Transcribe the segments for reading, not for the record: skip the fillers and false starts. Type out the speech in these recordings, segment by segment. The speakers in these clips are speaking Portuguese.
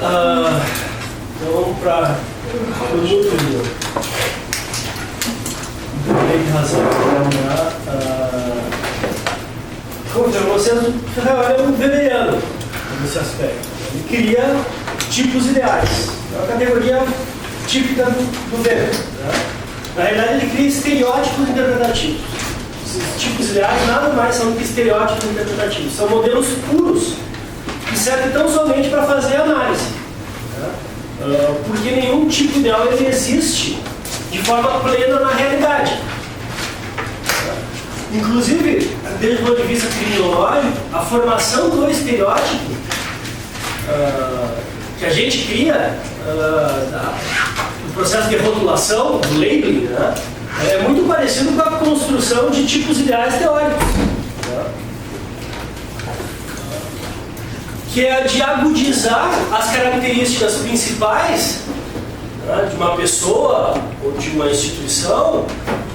Então vamos para o núcleo do meio de razão. Como eu vocês, Ferrell é um weberiano nesse aspecto. Ele cria tipos ideais. É uma categoria típica do Weber. Né? Na realidade, ele cria estereótipos interpretativos. Esses tipos ideais nada mais são do que estereótipos interpretativos. São modelos puros que servem tão somente para fazer análise. Né? Porque nenhum tipo ideal ele existe de forma plena na realidade. Inclusive, desde o ponto de vista criminológico, a formação do estereótipo que a gente cria, o processo de rotulação, do labeling, né, é muito parecido com a construção de tipos ideais teóricos. Né, que é de agudizar as características principais, né, de uma pessoa ou de uma instituição,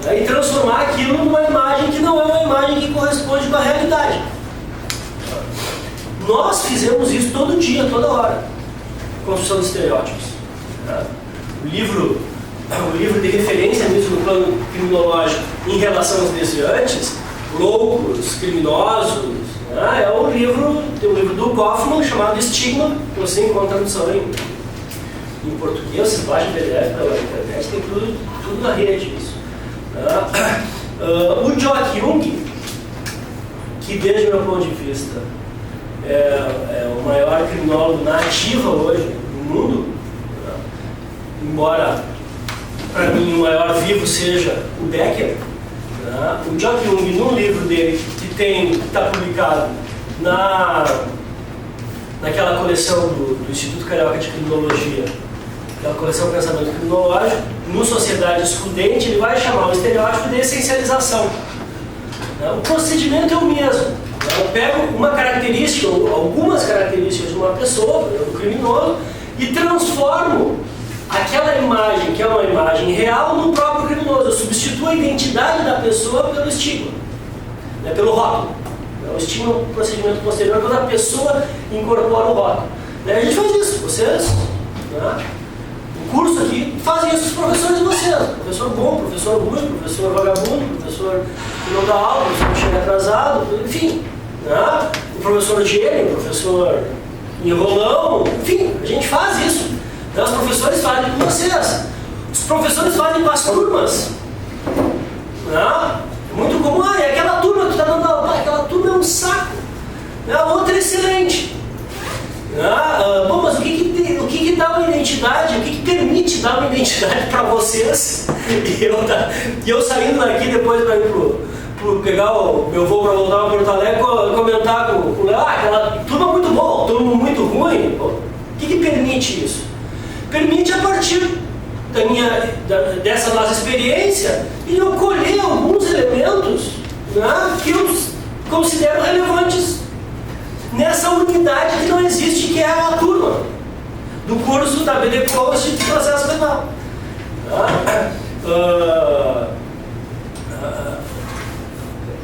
né, e transformar aquilo numa imagem que não é uma imagem que corresponde com a realidade. Nós fizemos isso todo dia, toda hora. Construção de estereótipos. Né? O livro de referência mesmo no plano criminológico em relação aos desviantes, loucos, criminosos, né? Tem um livro do Kaufman chamado Estigma, que você encontra tradução em português, você baixa PDF pela internet, tem tudo na rede isso. O Joachim Jung, que desde o meu ponto de vista é o maior criminólogo na ativa hoje no mundo, né? Embora para mim o maior vivo seja o Becker, né? O Joachim Jung, num livro dele que está publicado naquela coleção do Instituto Carioca de Criminologia, aquela coleção Pensamento Criminológico, no Sociedade Excludente, ele vai chamar o estereótipo de essencialização. Né? O procedimento é o mesmo. Eu pego uma característica, ou algumas características de uma pessoa, do criminoso, e transformo aquela imagem, que é uma imagem real, no próprio criminoso. Eu substituo a identidade da pessoa pelo estigma, né, pelo rótulo. O estigma é um procedimento posterior quando a pessoa incorpora o rótulo. Né, a gente faz isso, vocês, né, o curso aqui, fazem isso os professores de vocês. Professor bom, professor ruim, professor vagabundo, professor que não dá aula, professor que chega atrasado, enfim. Né? O professor gênio, o professor enrolão, enfim, a gente faz isso. Então, os professores fazem com vocês. Os professores fazem com as turmas. Né? É muito comum, é aquela turma que tu está dando aula, aquela turma é um saco. Né? A outra é excelente. Bom, mas o que dá uma identidade, o que permite dar uma identidade para vocês? E eu saindo daqui depois para ir pegar o meu voo para voltar para Porto Alegre, comentar com o Léo, aquela turma muito boa, turma muito ruim. O que permite isso? Permite, a partir dessa nossa experiência, eu colher alguns elementos, né, que eu considero relevantes nessa unidade que não existe, que é a turma do curso da BD Post de processo penal.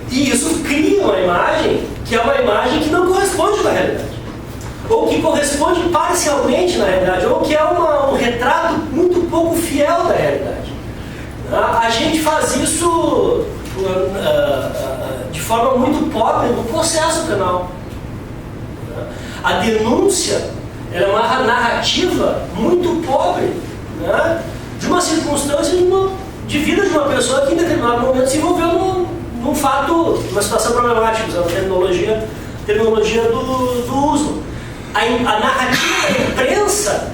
E isso cria uma imagem que é uma imagem que não corresponde com a realidade, ou que corresponde parcialmente na realidade, ou que é um retrato muito pouco fiel da realidade. A gente faz isso de forma muito pobre no processo penal. A denúncia ela é uma narrativa muito pobre, né, de uma circunstância de vida de uma pessoa que em determinado momento se envolveu num fato, uma situação problemática, usando a terminologia do uso. A narrativa da imprensa,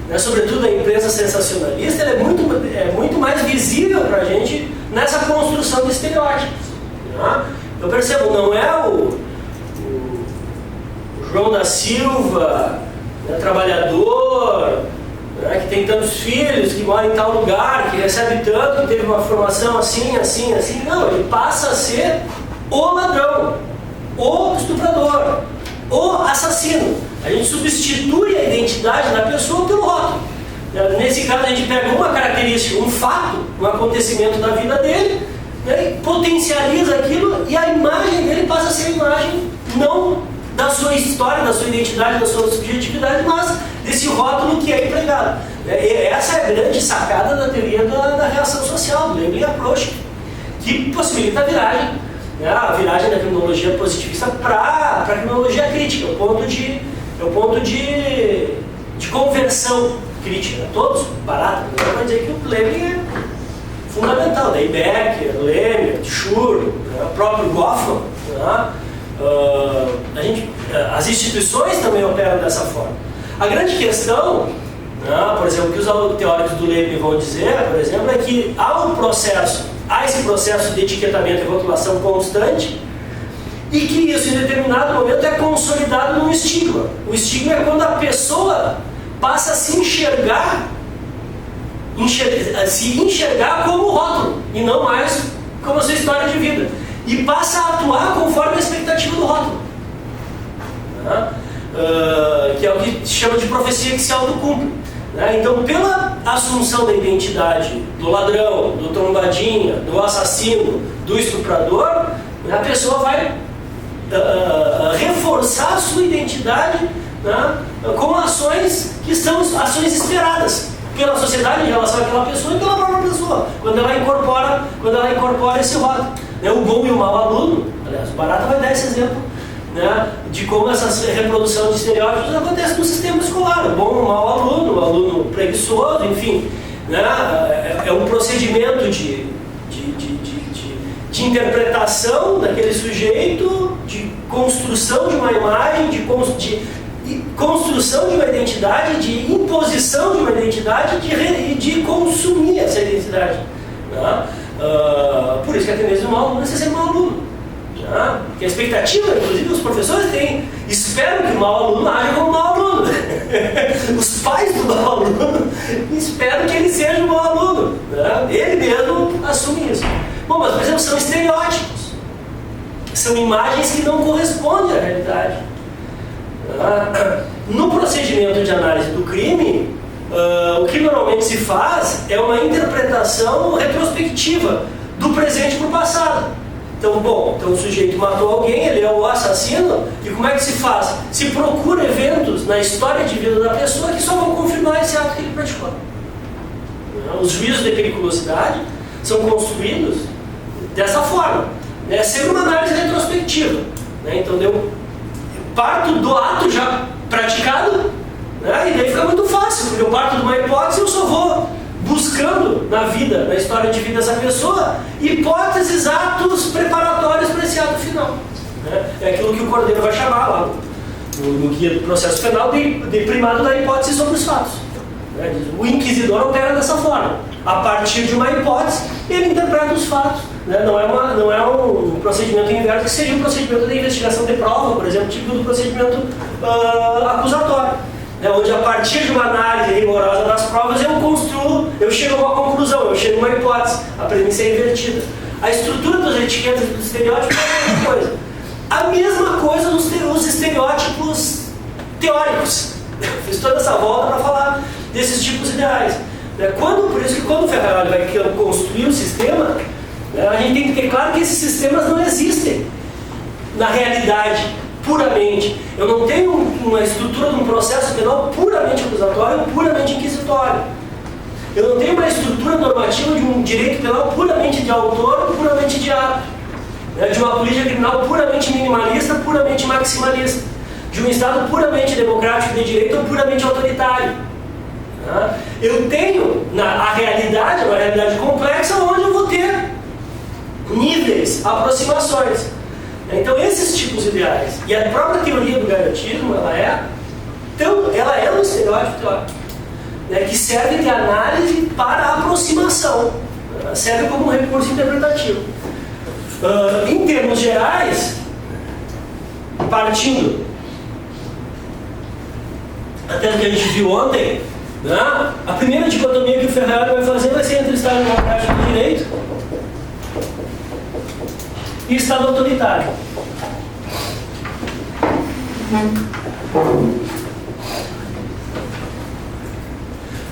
né, sobretudo a imprensa sensacionalista, ela é muito mais visível para a gente nessa construção de estereótipos. Né? Eu percebo, não é o João da Silva, né, trabalhador, né, que tem tantos filhos, que mora em tal lugar, que recebe tanto, que teve uma formação assim. Não, ele passa a ser o ladrão, o estuprador, o assassino. A gente substitui a identidade da pessoa pelo rótulo. Nesse caso, a gente pega uma característica, um fato, um acontecimento da vida dele, né, e potencializa aquilo, e a imagem dele passa a ser a imagem não da sua história, da sua identidade, da sua subjetividade, mas desse esse rótulo que é empregado. Essa é a grande sacada da teoria da reação social, do labeling approach, que possibilita a viragem, né? A viragem da criminologia positivista para a criminologia crítica, o ponto de conversão crítica. Todos, barato, não vai dizer que o labeling é fundamental. Daí Becker, Lemmer, Schur, né? O próprio Goffman, né? As instituições também operam dessa forma. A grande questão, né, por exemplo, o que os teóricos do Leibniz vão dizer, por exemplo, é que há esse processo de etiquetamento e rotulação constante e que isso, em determinado momento, é consolidado num estigma. O estigma é quando a pessoa passa a se enxergar como rótulo e não mais como a sua história de vida. E passa a atuar conforme a expectativa do rótulo. Né? Que é o que se chama de profecia que se autocumpre. Né? Então, pela assunção da identidade do ladrão, do trombadinha, do assassino, do estuprador, a pessoa vai reforçar a sua identidade, né, com ações que são ações esperadas pela sociedade em relação àquela pessoa e pela própria pessoa, quando ela incorpora esse rótulo. Né? O bom e o mau aluno, aliás, o Barata vai dar esse exemplo, né, de como essa reprodução de estereótipos acontece no sistema escolar. O bom e o mau aluno, o aluno preguiçoso, enfim, né, é um procedimento de interpretação daquele sujeito, de construção de uma imagem, de construção de uma identidade, de imposição de uma identidade e de consumir essa identidade. Né? Por isso que a tendência do mau aluno é ser mau aluno. Né? Porque a expectativa, inclusive, os professores esperam que o mau aluno haja como mau aluno. Os pais do mau aluno esperam que ele seja um mau aluno. Né? Ele mesmo assume isso. Bom, mas, por exemplo, são estereótipos. São imagens que não correspondem à realidade. No procedimento de análise do crime, o que normalmente se faz é uma interpretação retrospectiva do presente para o passado. Então, o sujeito matou alguém, ele é o assassino, e como é que se faz? Se procura eventos na história de vida da pessoa que só vão confirmar esse ato que ele praticou. Os juízos de periculosidade são construídos dessa forma, né? Sempre uma análise retrospectiva. Né? Então, eu parto do ato já praticado, né? E daí fica muito fácil, porque eu parto de uma hipótese e eu só vou buscando na vida, na história de vida dessa pessoa, hipóteses, atos preparatórios para esse ato final. Né? É aquilo que o Cordeiro vai chamar lá no guia do processo penal de primado da hipótese sobre os fatos. Né? O inquisidor opera dessa forma. A partir de uma hipótese, ele interpreta os fatos. Né? Não é um procedimento inverso, que seria um procedimento de investigação de prova, por exemplo, tipo do procedimento acusatório. Né? Onde, a partir de uma análise rigorosa das provas, eu chego a uma conclusão, eu chego a uma hipótese. A premissa é invertida. A estrutura das etiquetas dos estereótipos é a mesma coisa. A mesma coisa nos estereótipos teóricos. Fiz toda essa volta para falar desses tipos ideais. Por isso que quando o Ferrari vai construir o sistema, a gente tem que ter claro que esses sistemas não existem na realidade, puramente. Eu não tenho uma estrutura de um processo penal puramente acusatório, puramente inquisitório. Eu não tenho uma estrutura normativa de um direito penal puramente de autor, puramente de ato. De uma política criminal puramente minimalista, puramente maximalista. De um Estado puramente democrático de direito ou puramente autoritário. Eu tenho a realidade, uma realidade complexa, onde eu vou ter níveis, aproximações. Então, esses tipos ideais, e a própria teoria do garantismo, ela é um estereótipo teórico, né, que serve de análise para a aproximação, serve como um recurso interpretativo. Em termos gerais, partindo até do que a gente viu ontem, né, a primeira dicotomia que o Ferrari vai fazer vai ser entre o Estado democrático de direito e Estado autoritário.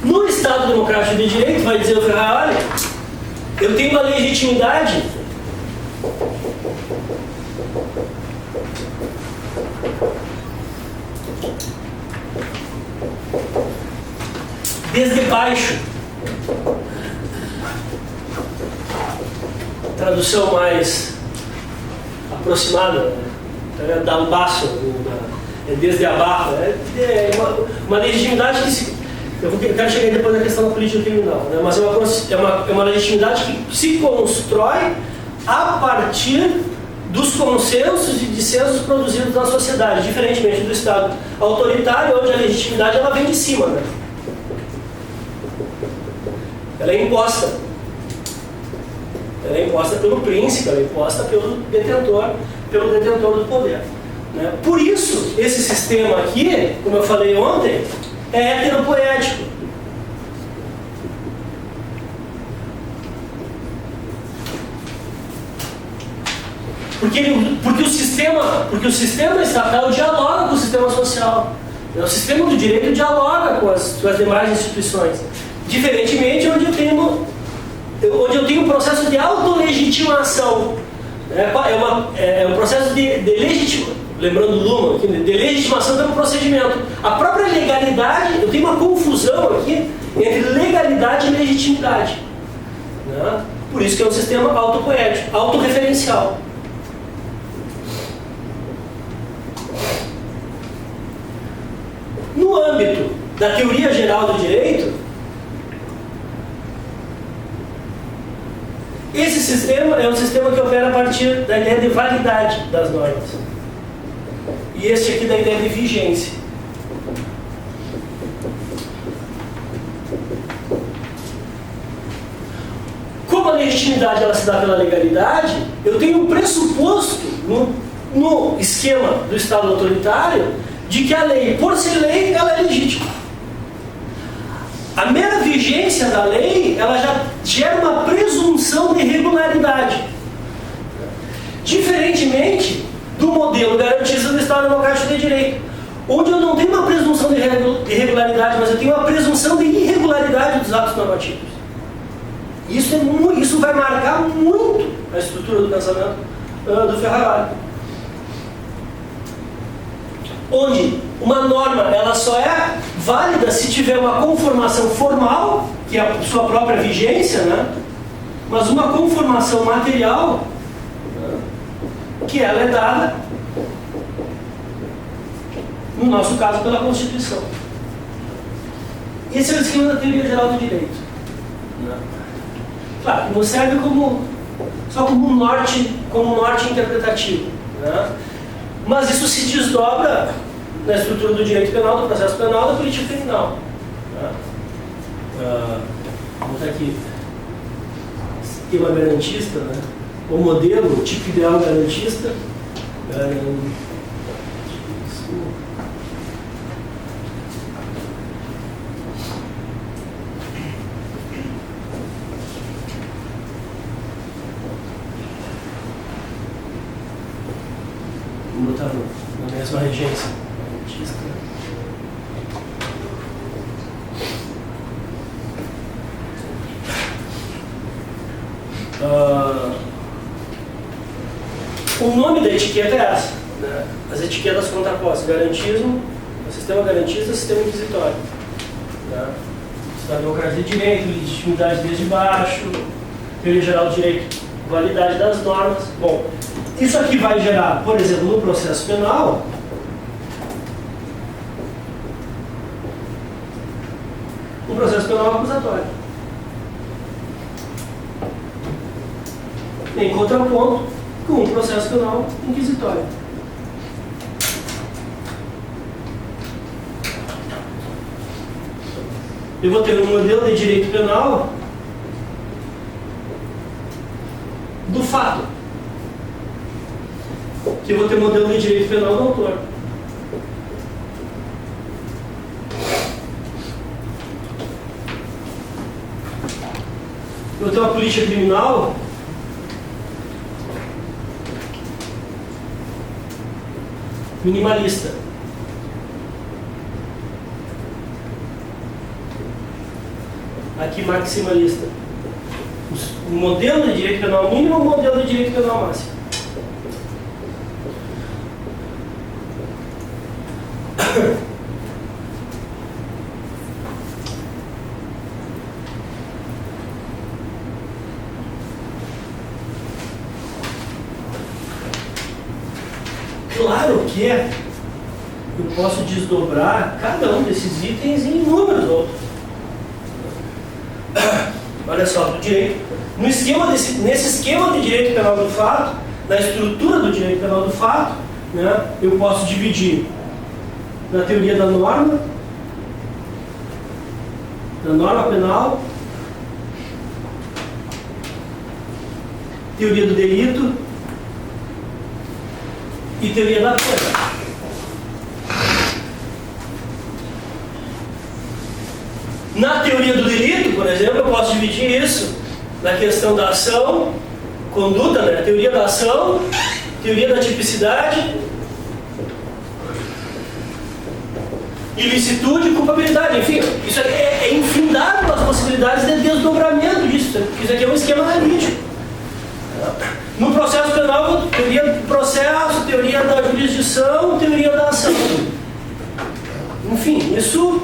No Estado democrático de direito, vai dizer o Ferrari, olha, eu tenho uma legitimidade desde baixo. Tradução mais aproximada, né? Dá um passo, é desde abaixo. É uma legitimidade que se... Eu quero chegar depois na questão da política criminal, né? Mas é uma legitimidade que se constrói a partir dos consensos e dissensos produzidos na sociedade, diferentemente do Estado autoritário, onde a legitimidade ela vem de cima, né? Ela é imposta. Ela é imposta pelo príncipe, ela é imposta pelo detentor do poder, né? Por isso, esse sistema aqui, como eu falei ontem, é heteropoético. Porque o sistema estatal dialoga com o sistema social. O sistema do direito dialoga com as demais instituições. Diferentemente, onde eu tenho um processo de autolegitimação. É um processo de legitimação. Lembrando Luhmann, de legitimação pelo procedimento. A própria legalidade, eu tenho uma confusão aqui entre legalidade e legitimidade, né? Por isso que é um sistema autopoético, autorreferencial. No âmbito da teoria geral do direito, esse sistema é um sistema que opera a partir da ideia de validade das normas. E este aqui da ideia de vigência. Como a legitimidade ela se dá pela legalidade, eu tenho um pressuposto no esquema do Estado autoritário de que a lei, por ser lei, ela é legítima. A mera vigência da lei, ela já gera uma presunção de regularidade. Diferentemente do modelo garantista do Estado Democrático de Direito, onde eu não tenho uma presunção de regularidade, mas eu tenho uma presunção de irregularidade dos atos normativos. Isso vai marcar muito a estrutura do pensamento do Ferrari. Onde uma norma ela só é válida se tiver uma conformação formal, que é a sua própria vigência, né? Mas uma conformação material, que ela é dada, no nosso caso, pela Constituição. Esse é o esquema da teoria geral do direito. Claro, não serve só como um norte interpretativo, né? Mas isso se desdobra na estrutura do direito penal, do processo penal, da política criminal, né? Vamos botar aqui, esquema garantista, né? O modelo, o tipo ideal garantista, vamos botar na mesma regência. O nome da etiqueta é essa, né? As etiquetas contrapostas: garantismo, o sistema garantista, o sistema inquisitório, né? Estado democrático de direito, legitimidade desde baixo, teoria geral do direito, validade das normas. Bom, isso aqui vai gerar, por exemplo, no processo penal, um processo penal acusatório. Em contraponto com um processo penal inquisitório. Eu vou ter um modelo de direito penal do fato, que eu vou ter modelo de direito penal do autor. Eu vou ter uma política criminal minimalista. Aqui maximalista. O modelo de direito penal mínimo e o modelo de direito penal máximo. Claro que eu posso desdobrar cada um desses itens em inúmeros outros. Olha só, do direito. Nesse esquema de direito penal do fato, na estrutura do direito penal do fato, né, eu posso dividir na teoria da norma penal, teoria do delito e teoria da pena. Na teoria do delito, por exemplo, eu posso dividir isso na questão da ação, conduta, né? Teoria da ação, teoria da tipicidade, ilicitude e culpabilidade. Enfim, isso aqui é infindável as possibilidades de desdobramento disso. Isso aqui é um esquema analítico. No processo penal, teoria do processo, teoria da jurisdição, teoria da ação. Enfim, isso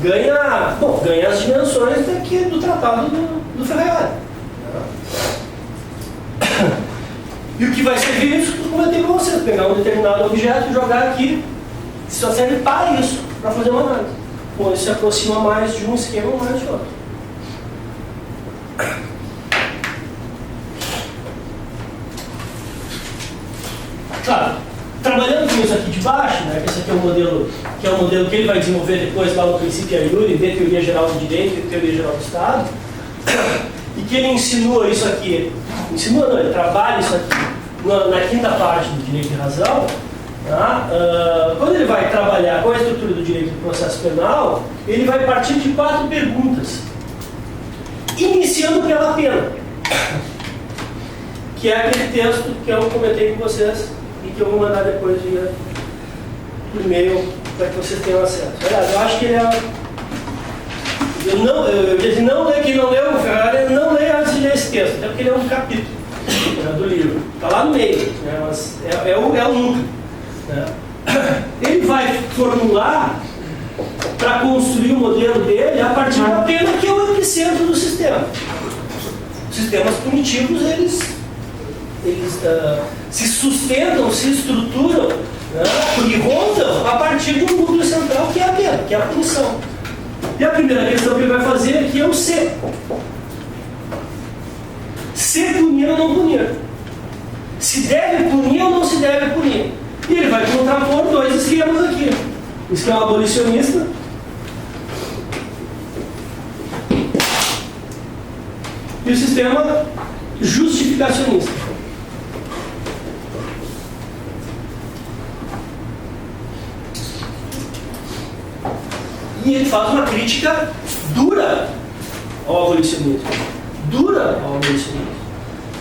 ganha as dimensões daqui do tratado do Ferrari. E o que vai servir isso? Eu comentei com vocês, pegar um determinado objeto e jogar aqui, só serve para isso, para fazer uma análise. Bom, isso se aproxima mais de um esquema ou mais de outro. Claro, trabalhando com isso aqui de baixo, né, que esse aqui é o modelo que ele vai desenvolver depois lá no princípio a Yuri, de teoria geral do direito e teoria geral do Estado, e que ele insinua isso aqui, ele trabalha isso aqui na quinta parte do direito e razão. Tá? Quando ele vai trabalhar com a estrutura do direito do processo penal, ele vai partir de 4 perguntas, iniciando pela pena, que é aquele texto que eu comentei com vocês e que eu vou mandar depois por e-mail para que vocês tenham acesso. Aliás, eu acho que ele é... Eu disse, quem não leu o Ferrari, não leia antes de ler esse texto, até porque ele é um capítulo do livro. Está lá no meio, né, mas é o núcleo. Né. Ele vai formular para construir o modelo dele a partir da pena, que é o epicentro do sistema. Os sistemas punitivos, eles se sustentam, se estruturam, né, e rondam a partir de um núcleo central, que é a pena, que é a punição. E a primeira questão que ele vai fazer aqui é o se. Se punir ou não punir. Se deve punir ou não se deve punir. E ele vai contrapor 2 esquemas aqui. O esquema abolicionista e o sistema justificacionista. E ele faz uma crítica dura ao abolicionismo.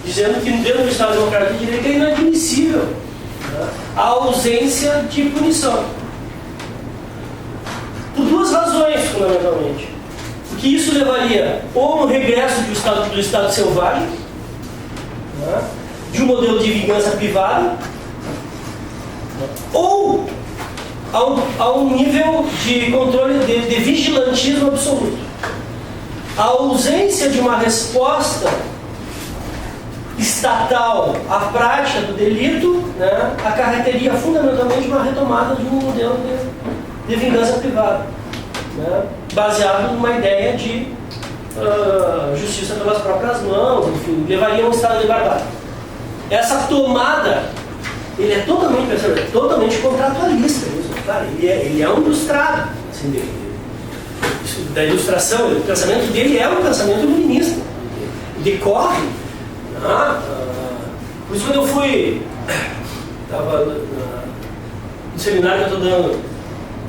Dizendo que dentro do Estado Democrático de Direito é inadmissível, né, a ausência de punição. Por 2 razões, fundamentalmente. Porque isso levaria ou a um regresso do Estado selvagem, né, de um modelo de vingança privada, ou a um nível de controle de vigilantismo absoluto. A ausência de uma resposta estatal à prática do delito, né, acarretaria fundamentalmente uma retomada de um modelo de vingança privada, né, baseado numa ideia de justiça pelas próprias mãos, enfim, levaria a um estado de barbárie. Essa tomada, ele é totalmente contratualista, isso, claro, ele é um ilustrado, assim, da ilustração, o pensamento dele é um pensamento iluminista, decorre. Por isso, quando eu estava no seminário que eu estou dando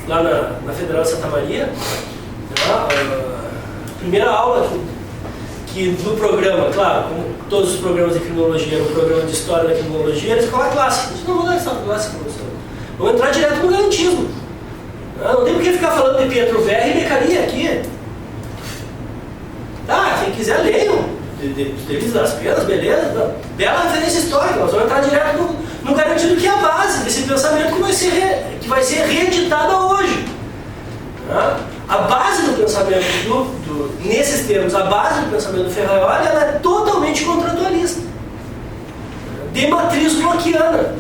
lá na Federal de Santa Maria, a primeira aula que do programa, claro, como todos os programas de criminologia, o programa de história da criminologia, eles falam clássico. Não vou dar história clássica para você. Vamos entrar direto no garantismo. Não tem por que ficar falando de Pietro Verri e Beccaria aqui. Tá, quem quiser leiam. Dos delitos das penas, beleza? Bela referência histórica. Nós vamos entrar direto no garantido, que é a base desse pensamento que vai ser reeditada hoje. A base do pensamento nesses termos, a base do pensamento do Ferraioli, ela é totalmente contratualista. de matriz bloquiana.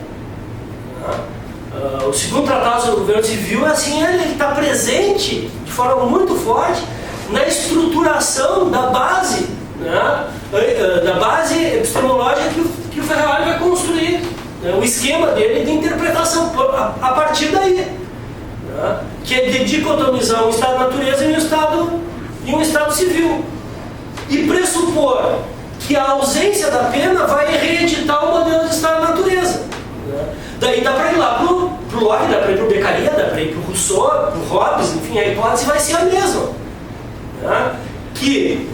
O segundo tratado sobre o governo civil, assim, ele está presente de forma muito forte na estruturação da base, né, da base epistemológica que o Ferrari vai construir, né, o esquema dele de interpretação a partir daí, né, que é de dicotomizar um estado de natureza e um estado civil, e pressupor que a ausência da pena vai reeditar o modelo de estado de natureza. Né. Daí dá para ir lá pro Locke, dá para ir pro Beccaria, dá para ir pro Rousseau, pro Hobbes, enfim, a hipótese vai ser a mesma. Né? Que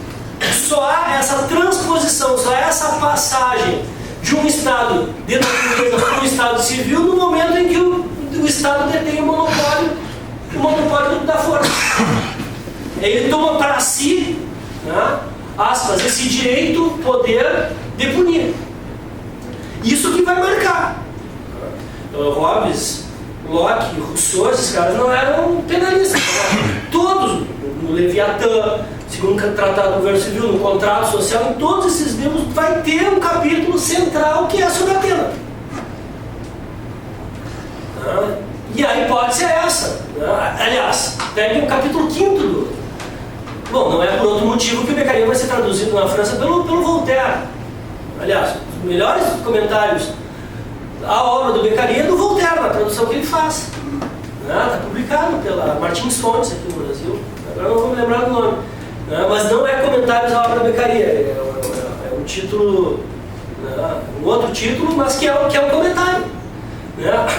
só há essa transposição, só há essa passagem de um estado de natureza para um estado civil no momento em que o estado detém o monopólio da força. Ele toma para si, né, aspas, esse direito, poder de punir. Isso que vai marcar. Hobbes, Locke, Rousseau, esses caras não eram penalistas. Todos, no Leviatã, segundo tratado do governo civil, no contrato social, em todos esses livros vai ter um capítulo central que é sobre a pena. E a hipótese é essa. Aliás, pegue o capítulo 5º. Bom, não é por outro motivo que o Beccaria vai ser traduzido na França pelo Voltaire. Aliás, os melhores comentários a obra do Beccaria é do Voltaire, na tradução que ele faz. Está publicado pela Martins Fontes aqui no Brasil. Agora não vou me lembrar do nome. Mas não é comentários à obra do Beccaria. É um título, um outro título, mas que é um comentário.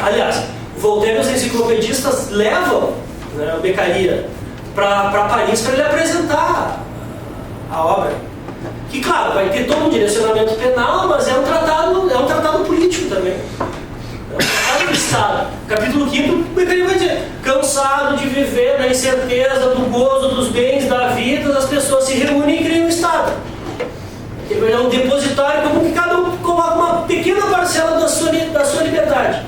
Aliás, o Voltaire e os enciclopedistas levam, o Beccaria para Paris para ele apresentar a obra. Que, claro, vai ter todo um direcionamento penal, mas é um tratado político também. É um tratado do Estado. Capítulo 5º, o Beccaria vai dizer: cansado de viver na incerteza do gozo dos bens da vida, as pessoas se reúnem e criam um Estado. Ele é um depositário comum que cada um coloca uma pequena parcela da sua liberdade.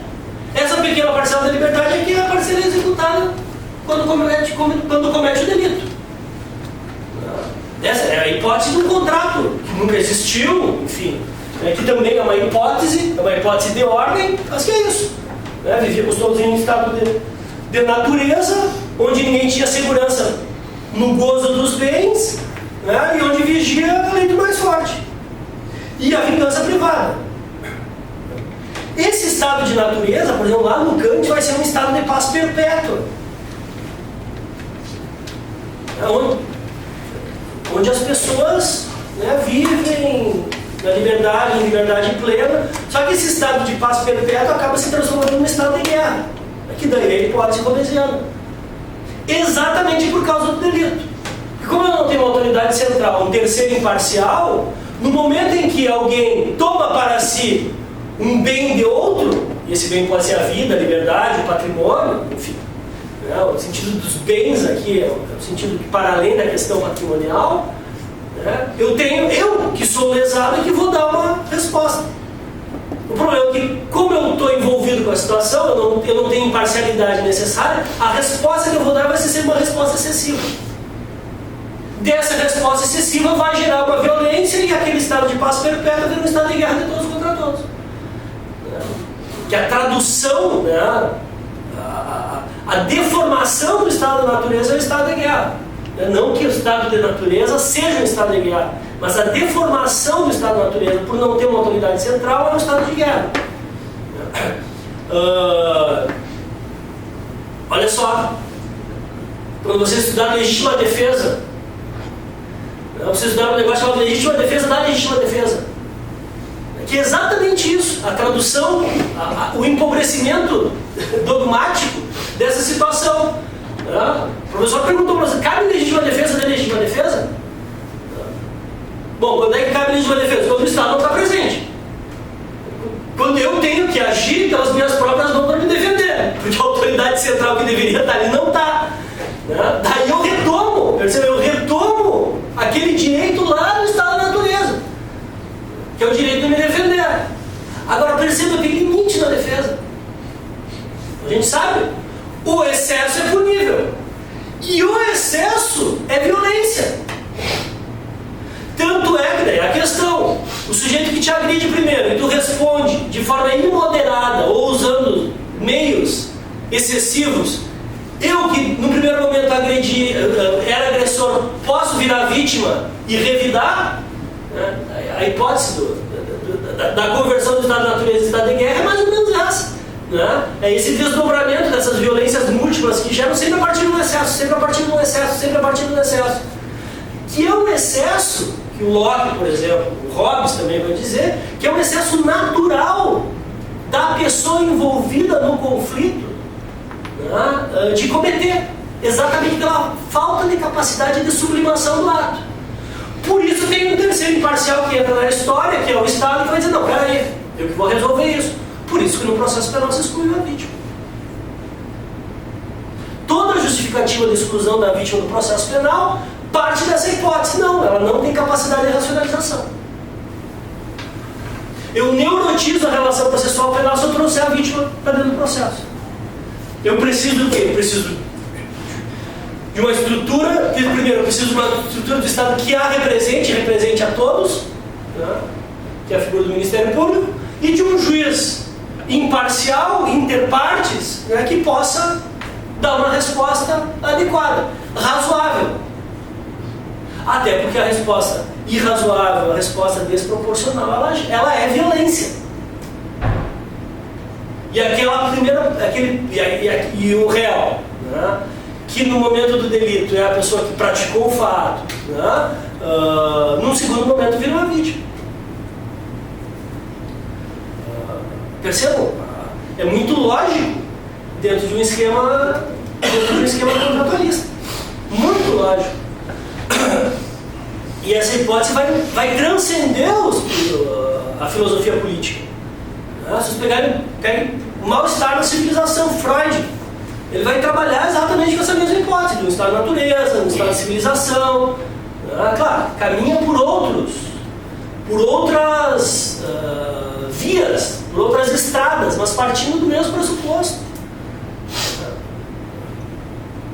Essa pequena parcela da liberdade é que é a parcela executada quando comete o delito. Essa é a hipótese de um contrato que nunca existiu, enfim, que também é uma hipótese de ordem, mas que é isso. Vivíamos todos em um estado de natureza, onde ninguém tinha segurança no gozo dos bens, e onde vigia a lei do mais forte e a vingança privada. Esse estado de natureza, por exemplo, lá no Kant, vai ser um estado de paz perpétua. Onde as pessoas vivem na liberdade, em liberdade plena, só que esse estado de paz perpétua acaba se transformando num estado de guerra, que daí é a hipótese robesiana. Exatamente por causa do delito. Porque como eu não tenho uma autoridade central, um terceiro imparcial, no momento em que alguém toma para si um bem de outro, e esse bem pode ser a vida, a liberdade, o patrimônio, enfim, o sentido dos bens aqui é o sentido que, para além da questão patrimonial, eu que sou lesado, que vou dar uma resposta. O problema é que, como eu estou envolvido com a situação, eu não tenho imparcialidade necessária, a resposta que eu vou dar vai ser uma resposta excessiva. Dessa resposta excessiva vai gerar uma violência e aquele estado de paz perpétua vira um estado de guerra de todos contra todos. Que a tradução, a deformação do estado da natureza é o estado de guerra. Não que o estado de natureza seja um estado de guerra, mas a deformação do estado da natureza, por não ter uma autoridade central, é um estado de guerra. Olha só, quando você estudar legítima defesa, você estudar um negócio chamado legítima defesa da legítima defesa, que é exatamente isso, a tradução, o empobrecimento dogmático dessa situação. O professor perguntou para você: cabe legítima defesa da legítima defesa? Bom, quando é que cabe legítima defesa? Quando o Estado não está presente. Quando eu tenho que agir pelas minhas próprias mãos para me defender, porque a autoridade central que deveria estar ali não está. Daí eu retomo, percebeu? Eu retomo aquele direito lá do estado da natureza, que é o direito de me defender. Agora perceba que tem limite na defesa. A gente sabe, o excesso é punível. E o excesso é violência. Tanto é que daí a questão, O sujeito que te agride primeiro e tu responde de forma imoderada ou usando meios excessivos, eu que no primeiro momento agredi, era agressor, posso virar vítima e revidar? A hipótese da conversão do estado de natureza e estado de guerra é mais ou menos essa. É esse desdobramento dessas violências múltiplas que geram sempre a partir do excesso, sempre a partir do excesso, sempre a partir do excesso. Que é um excesso, que o Locke, por exemplo, o Hobbes também vai dizer, que é um excesso natural da pessoa envolvida no conflito de cometer, exatamente pela falta de capacidade de sublimação do ato. Por isso tem um terceiro imparcial que entra na história, que é o Estado, que vai dizer, não, peraí, eu que vou resolver isso. Por isso que no processo penal se exclui a vítima. Toda a justificativa de exclusão da vítima do processo penal parte dessa hipótese. Não, ela não tem capacidade de racionalização. Eu neurotizo a relação processual penal se eu trouxer a vítima para dentro do processo. Eu preciso do quê? Eu preciso de uma estrutura, que primeiro eu preciso de uma estrutura do Estado que a represente a todos, que é a figura do Ministério Público, e de um juiz imparcial, interpartes, que possa dar uma resposta adequada, razoável. Até porque a resposta irrazoável, a resposta desproporcional, ela é violência. E aquela primeira, e o réu, que no momento do delito é a pessoa que praticou o fato, num segundo momento vira uma vítima. Percebam? É muito lógico dentro de um esquema contratualista. Muito lógico. E essa hipótese vai transcender a filosofia política. Se vocês pegarem o mal-estar da civilização, Freud, ele vai trabalhar exatamente com essa mesma hipótese, do estado de natureza, do estado de civilização. Claro, caminha por outras vias, por outras estradas, mas partindo do mesmo pressuposto.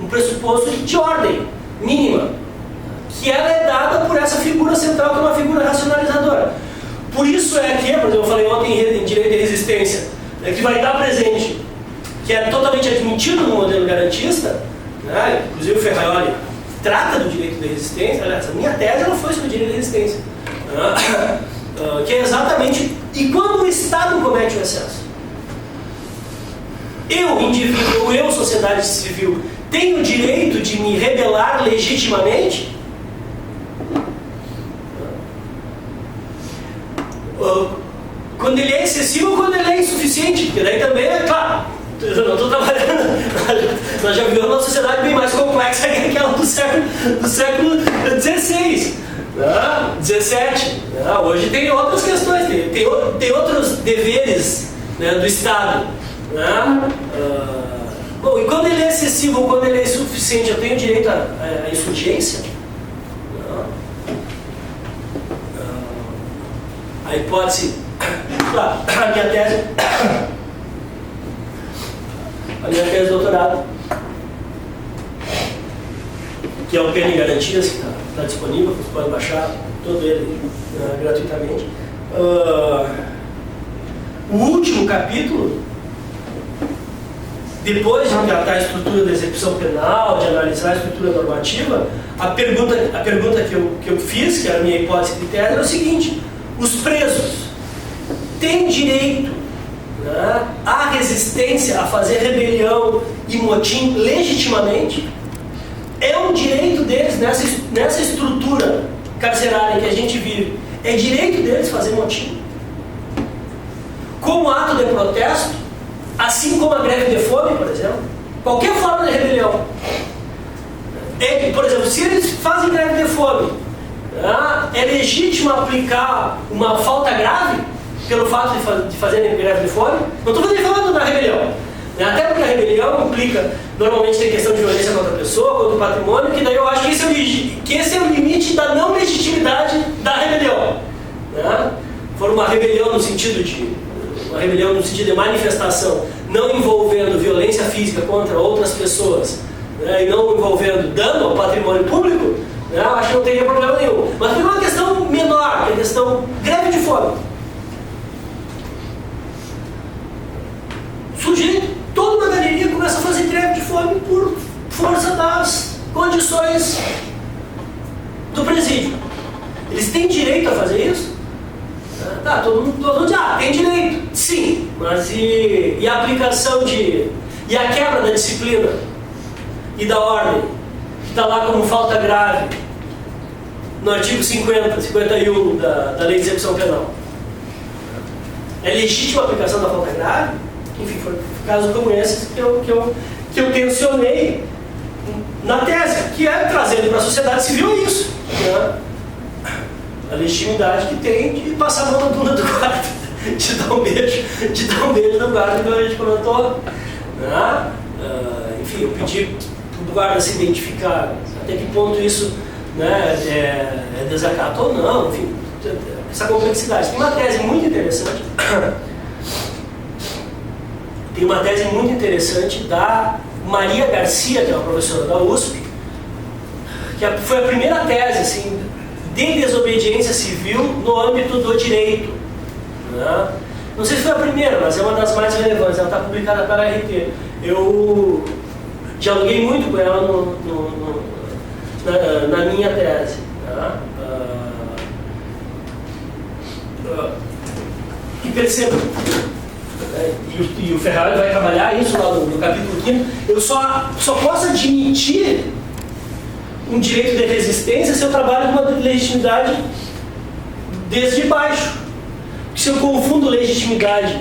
Um pressuposto de ordem mínima, que ela é dada por essa figura central, que é uma figura racionalizadora. Por isso é que, por exemplo, eu falei ontem em direito de resistência, que vai estar presente, que é totalmente admitido no modelo garantista, inclusive o Ferraioli trata do direito de resistência, aliás, a minha tese ela foi sobre o direito de resistência, que é exatamente, e quando o Estado comete o excesso? Eu, indivíduo, eu, sociedade civil, tenho o direito de me rebelar legitimamente? Quando ele é excessivo ou quando ele é insuficiente? Porque daí também é claro, eu não estou trabalhando, nós já vivemos uma sociedade bem mais complexa que aquela do século XVI, XVII. Hoje tem outras questões, tem outros deveres do Estado. Bom, e quando ele é excessivo ou quando ele é insuficiente, eu tenho direito à insurgência? A hipótese, claro, a minha tese de doutorado, que é o PN Garantias, que está disponível, vocês podem baixar todo ele gratuitamente. O último capítulo, depois de tratar a estrutura da execução penal, de analisar a estrutura normativa, a pergunta que eu fiz, que era a minha hipótese de tese, era o seguinte: os presos têm direito à resistência, a fazer rebelião e motim legitimamente? É um direito deles nessa estrutura carcerária que a gente vive? É direito deles fazer motim? Como ato de protesto, assim como a greve de fome, por exemplo, qualquer forma de rebelião. Por exemplo, se eles fazem greve de fome, é legítimo aplicar uma falta grave pelo fato de fazerem greve de fome? Não estou falando da rebelião. Até porque a rebelião implica, normalmente tem questão de violência contra a pessoa, contra o patrimônio, que daí eu acho que esse é o limite da não legitimidade da rebelião. For uma rebelião no sentido de manifestação, não envolvendo violência física contra outras pessoas, e não envolvendo dano ao patrimônio público, eu acho que não teria problema nenhum. Mas por uma questão menor, que é a questão greve de fome. O sujeito, toda uma galeria começa a fazer greve de fome por força das condições do presídio. Eles têm direito a fazer isso? Tá, todo mundo diz, tem direito. Sim, mas e a aplicação e a quebra da disciplina e da ordem, que está lá como falta grave, no artigo 51 da Lei de Execução Penal. É legítima a aplicação da falta grave? Enfim, foi caso como esse que eu tensionei na tese, que é trazendo para a sociedade civil isso. Né? A legitimidade que tem de passar a mão na bunda do guarda, de dar um beijo no guarda, como a gente comentou. Né? Enfim, eu pedi para o guarda se identificar até que ponto isso, né, é desacato ou não, enfim, essa complexidade. Tem uma tese muito interessante. Tem uma tese muito interessante da Maria Garcia, que é uma professora da USP, que foi a primeira tese assim, de desobediência civil no âmbito do direito. Né? Não sei se foi a primeira, mas é uma das mais relevantes. Ela está publicada pela RT. Eu dialoguei muito com ela na minha tese. Tá? E perceba, e o Ferrari vai trabalhar isso lá no capítulo 5, eu só posso admitir um direito de resistência se eu trabalho com uma legitimidade desde baixo. Porque se eu confundo legitimidade,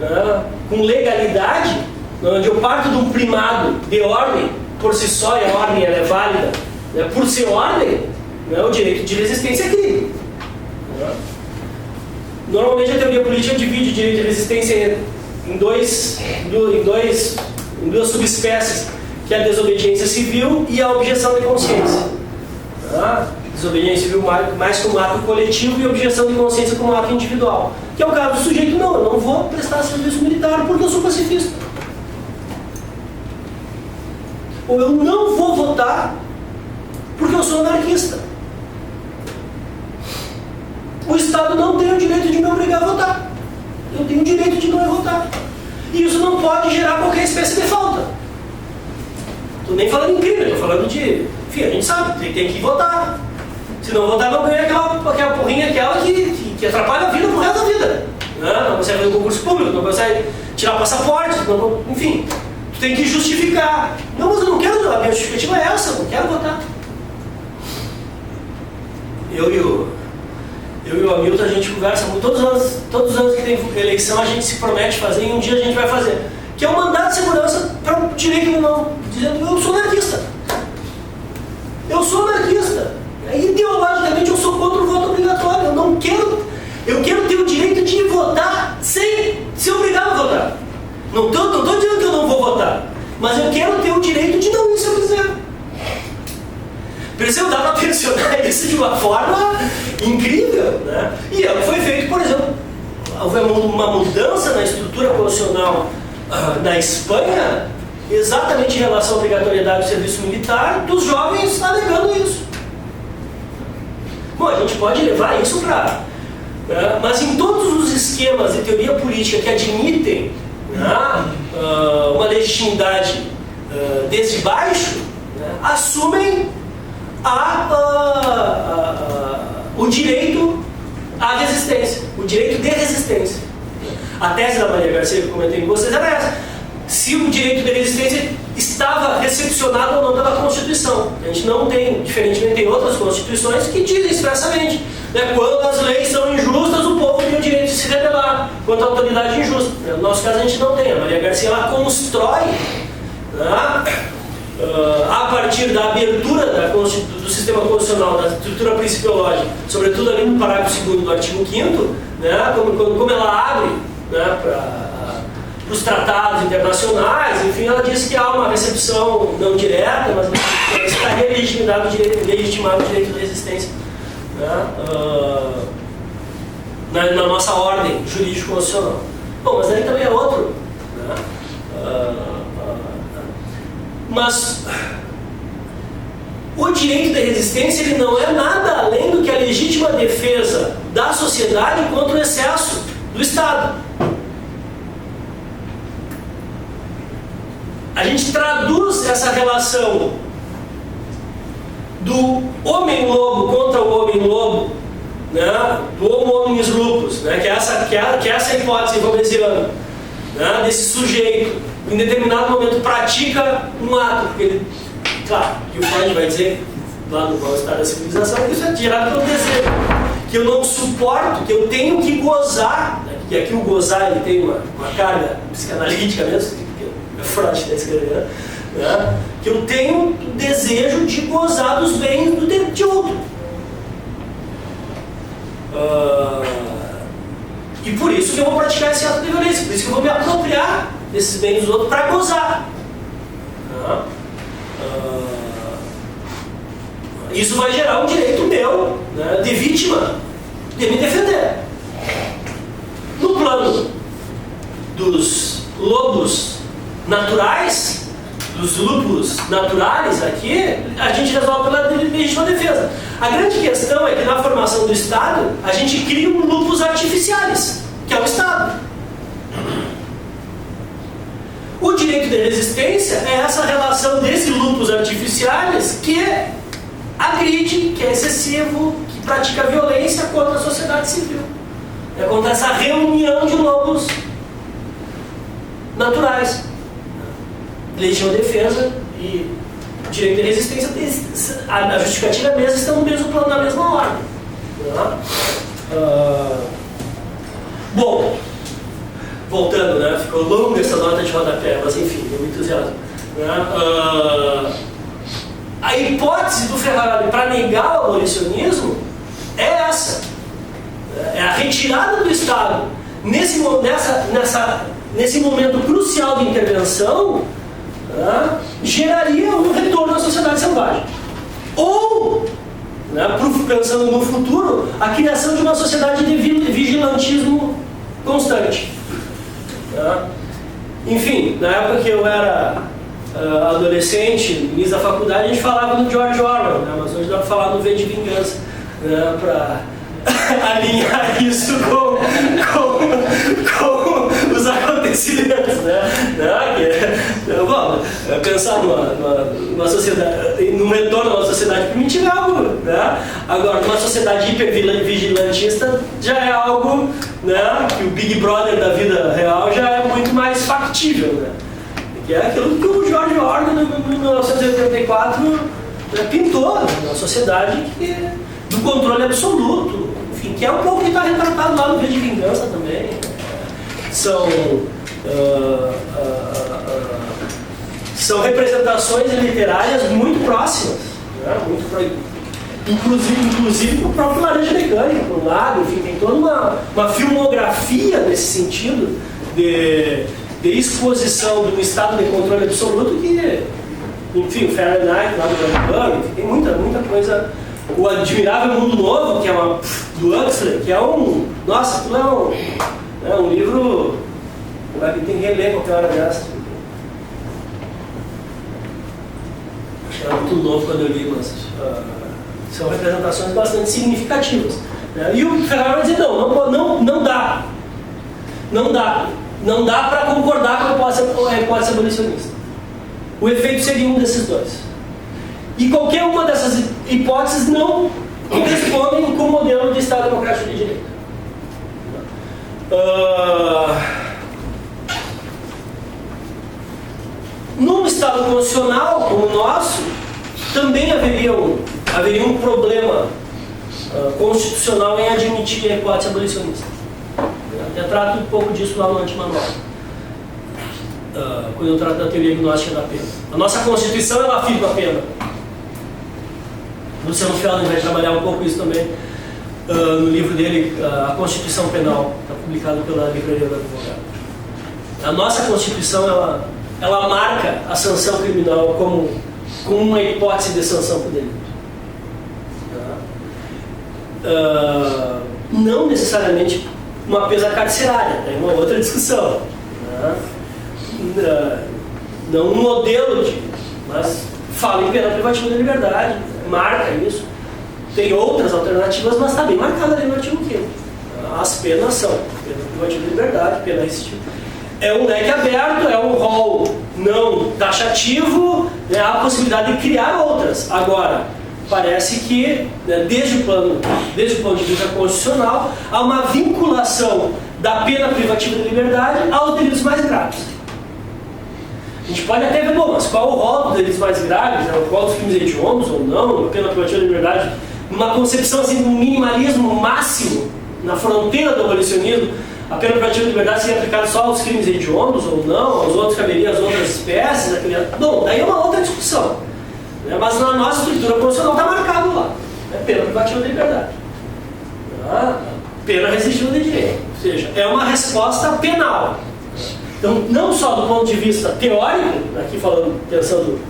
né, com legalidade, onde eu parto de um primado de ordem por si só e a ordem ela é válida, né, por ser ordem, né, o direito de resistência é crime. Né? Normalmente a teoria política divide o direito de resistência em duas subespécies, que é a desobediência civil e a objeção de consciência. Tá? Desobediência civil mais como ato coletivo e objeção de consciência como ato individual. Que é o caso do sujeito, não, eu não vou prestar serviço militar porque eu sou pacifista. Ou eu não vou votar porque eu sou anarquista. O Estado não tem o direito de me obrigar a votar. Eu tenho o direito de não votar. E isso não pode gerar qualquer espécie de falta. Estou nem falando em crime, estou falando de... Enfim, a gente sabe, tem que votar. Se não votar, não ganha aquela porrinha que atrapalha a vida pro resto da vida. Não consegue fazer um concurso público, não consegue tirar passaporte, enfim. Tu tem que justificar. Não, mas eu não quero, a minha justificativa é essa, eu não quero votar. Eu e o Hamilton, a gente conversa todos os anos que tem eleição, a gente se promete fazer e um dia a gente vai fazer. Que é um mandato de segurança para o direito não, dizendo eu sou anarquista. Eu sou anarquista. Ideologicamente eu sou contra o voto obrigatório. Eu quero ter o direito de votar sem ser obrigado a votar. Não estou dizendo que eu não vou votar, mas eu quero ter o direito de não ir se eu quiser. Percebeu? Dá para tensionar isso de uma forma incrível, né? E é o que foi feito, por exemplo, houve uma mudança na estrutura constitucional na Espanha, exatamente em relação à obrigatoriedade do serviço militar, dos jovens alegando isso. Bom, a gente pode levar isso para... mas em todos os esquemas de teoria política que admitem uma legitimidade desde baixo, assumem o direito à resistência, o direito de resistência. A tese da Maria Garcia, que eu comentei com vocês, era essa. Se o direito de resistência estava recepcionado ou não pela Constituição. A gente não tem, diferentemente tem outras constituições que dizem expressamente, né, quando as leis são injustas, o povo tem o direito de se rebelar contra a autoridade injusta. No nosso caso a gente não tem. A Maria Garcia ela constrói, a partir da abertura do sistema constitucional, da estrutura principiológica, sobretudo ali no parágrafo 2º do artigo 5º, né, como ela abre, né, para os tratados internacionais, enfim, ela diz que há uma recepção não direta, mas está legitimado o direito de resistência, né, na nossa ordem jurídico-constitucional. Bom, mas aí também é outro, né, mas o direito de resistência ele não é nada além do que a legítima defesa da sociedade contra o excesso do Estado. A gente traduz essa relação do homem-lobo contra o homem-lobo, né, do homo hominis lupus, né, que é essa hipótese hobbesiana, né, desse sujeito, em determinado momento pratica um ato, porque ele, claro, que o Freud vai dizer, lá no Mal-Estar da Civilização, que isso é gerado pelo desejo, que eu não suporto, que eu tenho que gozar, né, e aqui o gozar ele tem uma carga psicanalítica mesmo, que é Freud está escrevendo, né, que eu tenho o desejo de gozar dos bens de outro. E por isso que eu vou praticar esse ato de violência, por isso que eu vou me apropriar desses bens dos outros para gozar. Isso vai gerar um direito meu, né, de vítima, de me defender. No plano dos lobos naturais, dos lupus naturais aqui, a gente resolve pela legítima defesa. A grande questão é que na formação do Estado, a gente cria um lupus artificialis, que é o Estado. O direito de resistência é essa relação desse lupus artificialis que agride, que é excessivo, que pratica violência contra a sociedade civil. É contra essa reunião de lobos naturais. Legítima defesa e direito de resistência, a justificativa mesmo estão no mesmo plano, na mesma ordem. Bom, voltando, né? Ficou longa essa nota de rodapé, mas enfim, eu me entusiasmo. A hipótese do Ferrari para negar o abolicionismo é essa. É a retirada do Estado nesse momento crucial de intervenção, geraria um retorno à sociedade selvagem. Ou, pensando no futuro, a criação de uma sociedade de vigilantismo constante. Enfim, na época que eu era adolescente, no início da faculdade, a gente falava no George Orwell, mas hoje dá para falar no V de Vingança, para alinhar isso com os acontecimentos, Bom, pensar numa sociedade, num retorno a uma sociedade primitiva é algo, Agora, uma sociedade hipervigilantista já é algo, que o Big Brother da vida real já é muito mais factível, que é aquilo que o George Orwell, em 1984, pintou, uma sociedade do controle absoluto, enfim, que é um pouco que está retratado lá no V de Vingança também. São representações literárias muito próximas, inclusive o próprio Laranja Mecânica, o Lago, enfim, tem toda uma filmografia nesse sentido de exposição de um estado de controle absoluto que, enfim, o Fahrenheit lá do Bang, tem muita coisa. O Admirável Mundo Novo, que é do Huxley, que é nossa, aquilo é um livro que tem que reler qualquer hora dessa. Era muito novo quando eu li, mas são representações bastante significativas. E o Ferrari vai dizer, não dá. Não dá para concordar com a hipótese abolicionista. O efeito seria um desses dois. E qualquer uma dessas hipóteses não correspondem com o modelo de Estado Democrático de Direito. Num Estado constitucional como o nosso, também haveria um problema constitucional em admitir a hipótese abolicionista. Eu até trato um pouco disso lá no Antimanual, quando eu trato da teoria gnóstica da pena. A nossa Constituição, ela afirma a pena. Luciano Feldman vai trabalhar um pouco isso também no livro dele, A Constituição Penal, está publicado pela Livraria do Advogado. A nossa Constituição, ela marca a sanção criminal como uma hipótese de sanção por delito. Não necessariamente uma pena carcerária, tem uma outra discussão. Não um modelo mas fala em pena privativa da liberdade, marca isso. tem outras alternativas, mas está bem marcada ali no artigo 5º. As penas são pena privativa de liberdade, pena resistível. É um leque aberto, é um rol não taxativo, né, há a possibilidade de criar outras. Agora, parece que, né, desde o ponto de vista constitucional, há uma vinculação da pena privativa de liberdade aos delitos mais graves. A gente pode até ver, bom, mas qual o rol dos delitos mais graves, né, qual dos crimes hediondos ou não, a pena privativa de liberdade, numa concepção assim, de um minimalismo máximo, na fronteira do abolicionismo, a pena privativa de liberdade seria aplicada só aos crimes hediondos ou não, aos outros caberiam as outras espécies, bom, daí é uma outra discussão. Né? Mas na nossa estrutura constitucional está marcado lá, né? Pena privativa de liberdade. Pena resistível de direito, ou seja, é uma resposta penal. Então, não só do ponto de vista teórico, aqui falando, pensando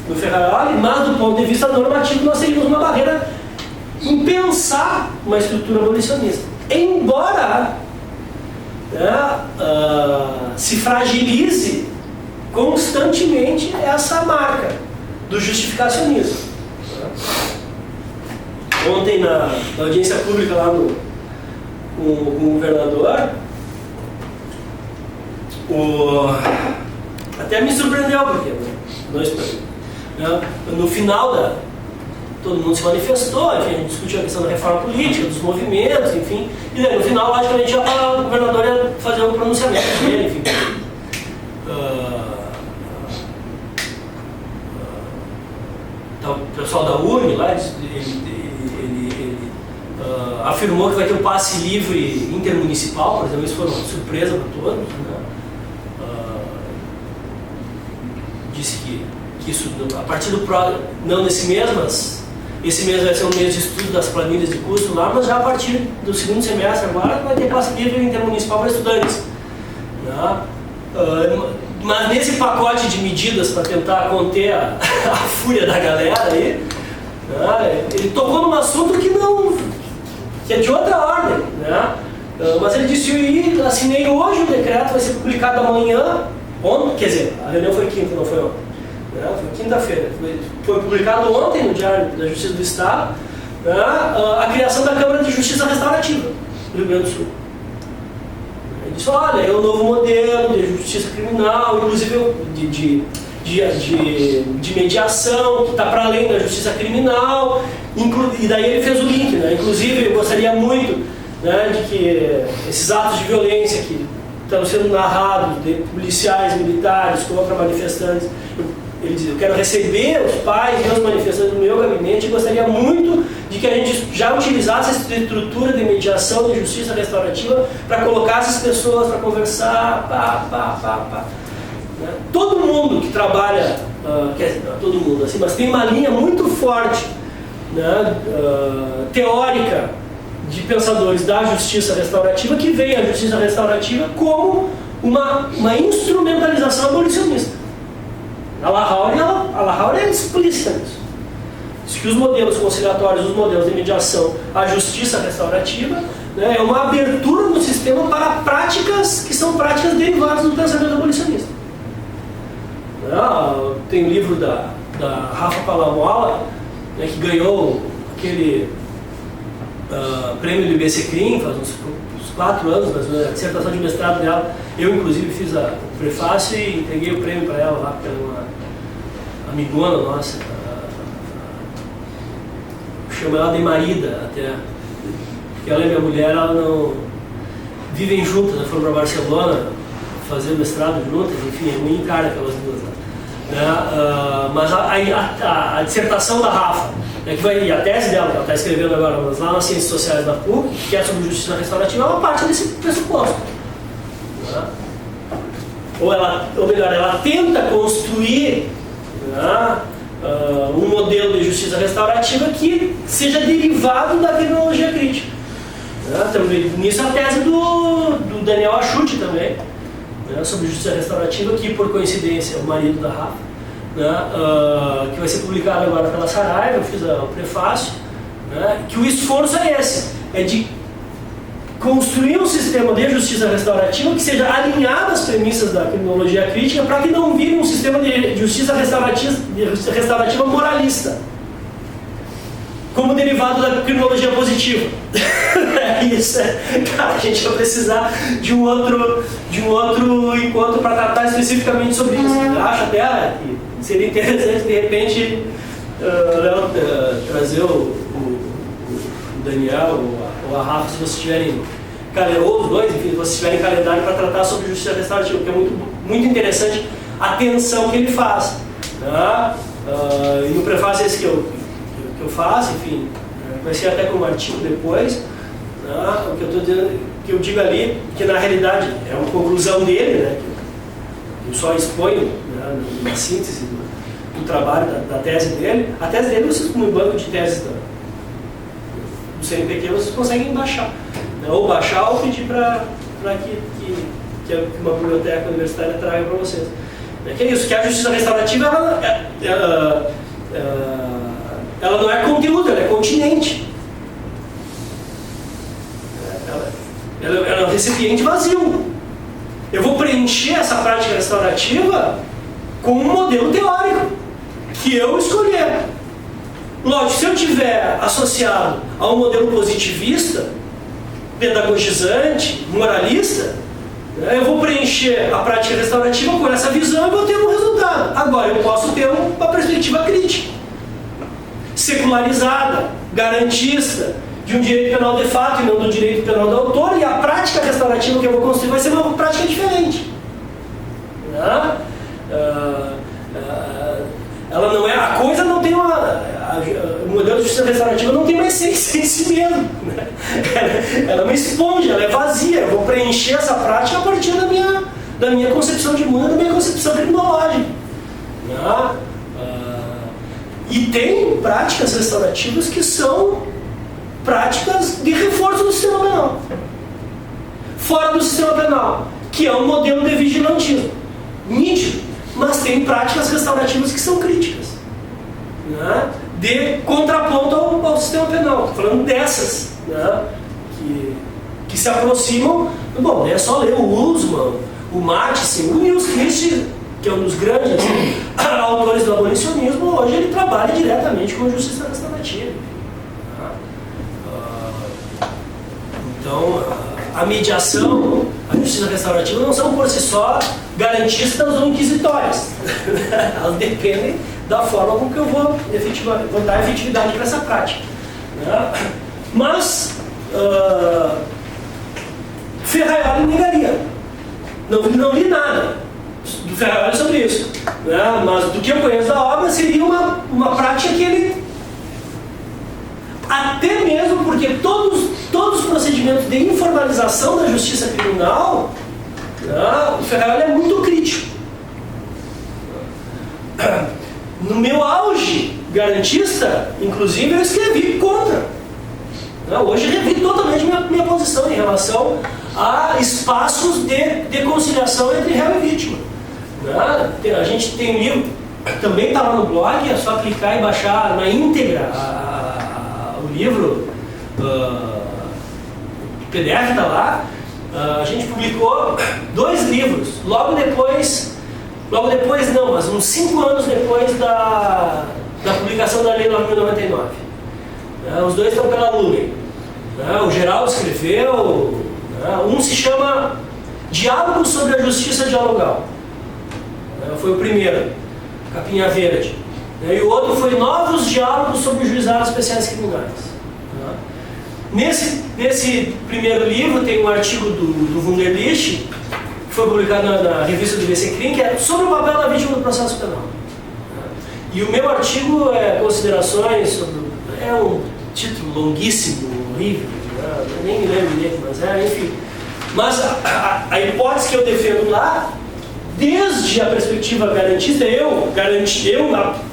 no Ferraroli, mas do ponto de vista normativo, nós teríamos uma barreira em pensar uma estrutura abolicionista. Embora se fragilize constantemente essa marca do justificacionismo. Ontem, na audiência pública lá com o governador, até me surpreendeu, porque no final todo mundo se manifestou, enfim, a gente discutiu a questão da reforma política, dos movimentos, enfim, e daí, no final, logicamente, o governador ia fazer um pronunciamento dele, enfim. Então, o pessoal da URN lá, ele afirmou que vai ter um passe livre intermunicipal, por exemplo, isso foi uma surpresa para todos, né? Disse que isso, a partir do não nesse mês, mas esse mês vai ser um mês de estudo das planilhas de custo lá, mas já a partir do segundo semestre agora vai ter passe livre intermunicipal para estudantes. Né? Mas nesse pacote de medidas para tentar conter a fúria da galera aí, né, ele tocou num assunto que é de outra ordem. Né? Mas ele disse, eu assinei hoje o decreto, vai ser publicado amanhã, ontem, quer dizer, a reunião foi quinta, não foi ontem. Foi quinta-feira. Foi publicado ontem no Diário da Justiça do Estado, a criação da Câmara de Justiça Restaurativa do Rio Grande do Sul. Ele disse, olha, é um novo modelo de justiça criminal, inclusive de mediação, que está para além da justiça criminal, e daí ele fez o link. Né? Inclusive, eu gostaria muito, né, de que esses atos de violência que estão sendo narrados de policiais militares contra manifestantes, ele diz, eu quero receber os pais e os manifestantes do meu gabinete e gostaria muito de que a gente já utilizasse essa estrutura de mediação de justiça restaurativa para colocar essas pessoas para conversar, Né? Todo mundo que trabalha, todo mundo assim, mas tem uma linha muito forte, né, teórica de pensadores da justiça restaurativa, que vê a justiça restaurativa como uma instrumentalização abolicionista. A Lahauri é explícita nisso. Diz que os modelos conciliatórios, os modelos de mediação, a justiça restaurativa, né, é uma abertura no sistema para práticas que são práticas derivadas do pensamento abolicionista. Tem um livro da Rafa Palamola, né, que ganhou aquele prêmio do IBCCRIM faz uns 4 anos, mas a dissertação de mestrado dela, eu inclusive fiz o prefácio e entreguei o prêmio para ela lá, porque ela é uma amigona nossa, chamo ela de Marida até, porque ela e minha mulher, ela não vivem juntas, né? Foram para Barcelona fazer o mestrado juntas, enfim, é muito cara aquelas duas lá. Né? Mas a dissertação da Rafa, né, e a tese dela, que ela está escrevendo agora lá nas Ciências Sociais da PUC, que é sobre justiça restaurativa, é uma parte desse pressuposto. Né? Ou melhor, ela tenta construir, né, um modelo de justiça restaurativa que seja derivado da criminologia crítica. Né? Também, nisso a tese do Daniel Achuti também, né, sobre justiça restaurativa, que por coincidência é o marido da Rafa, né, que vai ser publicado agora pela Saraiva, eu fiz o prefácio, né, que o esforço é esse, é de construir um sistema de justiça restaurativa que seja alinhado às premissas da criminologia crítica, para que não vire um sistema de justiça restaurativa moralista. como derivado da criminologia positiva. Isso, cara, a gente vai precisar de um outro encontro para tratar especificamente sobre isso. Eu acho até que seria interessante, de repente, trazer o Daniel ou a Rafa, se vocês tiverem, ou os dois, enfim, se vocês tiverem calendário para tratar sobre justiça restaurativa, porque é muito interessante a tensão que ele faz. Tá? E no prefácio esse que eu faço, enfim, vai ser até como artigo depois, tá? O que eu estou dizendo, que eu digo ali, que na realidade é uma conclusão dele, né, que eu só exponho, né, na síntese do trabalho, da tese dele. A tese dele, vocês, no banco de teses do CNPq, vocês conseguem baixar, né, ou baixar ou pedir para que uma biblioteca universitária traga para vocês. Que é isso, que a justiça restaurativa ela não é conteúdo, ela é continente. Ela é um recipiente vazio. Eu vou preencher essa prática restaurativa com um modelo teórico que eu escolher. Lógico, se eu tiver associado a um modelo positivista, pedagogizante, moralista, eu vou preencher a prática restaurativa com essa visão e vou ter um resultado. Agora, eu posso ter uma perspectiva crítica, secularizada, garantista, de um direito penal de fato e não do direito penal do autor, e a prática restaurativa que eu vou construir vai ser uma prática diferente. Ela não é, a coisa não tem o modelo de justiça restaurativa não tem uma essência em si mesmo, né? Ela é uma esponja, ela é vazia. Eu vou preencher essa prática a partir da minha concepção de mundo, da minha concepção criminológica, né? E tem práticas restaurativas que são práticas de reforço do sistema penal, fora do sistema penal, que é um modelo de vigilantismo nítido, mas tem práticas restaurativas que são críticas, né, de contraponto ao sistema penal. Estou falando dessas, né, que se aproximam. Bom, é só ler o Usman, o Mattson, o Nils Christie, que é um dos grandes autores do abolicionismo. Hoje ele trabalha diretamente com justiça restaurativa. Então, a mediação, a justiça restaurativa não são por si só garantistas ou inquisitórias. Elas dependem da forma com que eu vou dar efetividade para essa prática. Mas, Ferraioli negaria. Não li nada do Ferraioli sobre isso. Mas do que eu conheço da obra, seria uma prática que ele... Até mesmo porque todos os procedimentos de informalização da justiça criminal, o Ferraioli é muito crítico. No meu auge garantista, inclusive, eu escrevi contra. Hoje eu revi totalmente minha posição em relação a espaços de conciliação entre réu e vítima. A gente tem um livro, também está lá no blog, é só clicar e baixar na íntegra o livro, o PDF está lá. A gente publicou 2 livros, logo depois não, mas uns 5 anos depois da publicação da Lei 9.099. Os 2 estão pela Lumen. O Geraldo escreveu, um se chama Diálogos sobre a Justiça Dialogal, foi o primeiro, capinha verde. E o outro foi Novos Diálogos sobre Juizados Especiais Criminais. Nesse primeiro livro tem um artigo do Wunderlich, que foi publicado na revista do IBCCRIM, que é sobre o papel da vítima do processo penal. E o meu artigo é considerações sobre... É um título longuíssimo, horrível, eu nem me lembro dele, mas enfim. Mas a hipótese que eu defendo lá, desde a perspectiva garantista, eu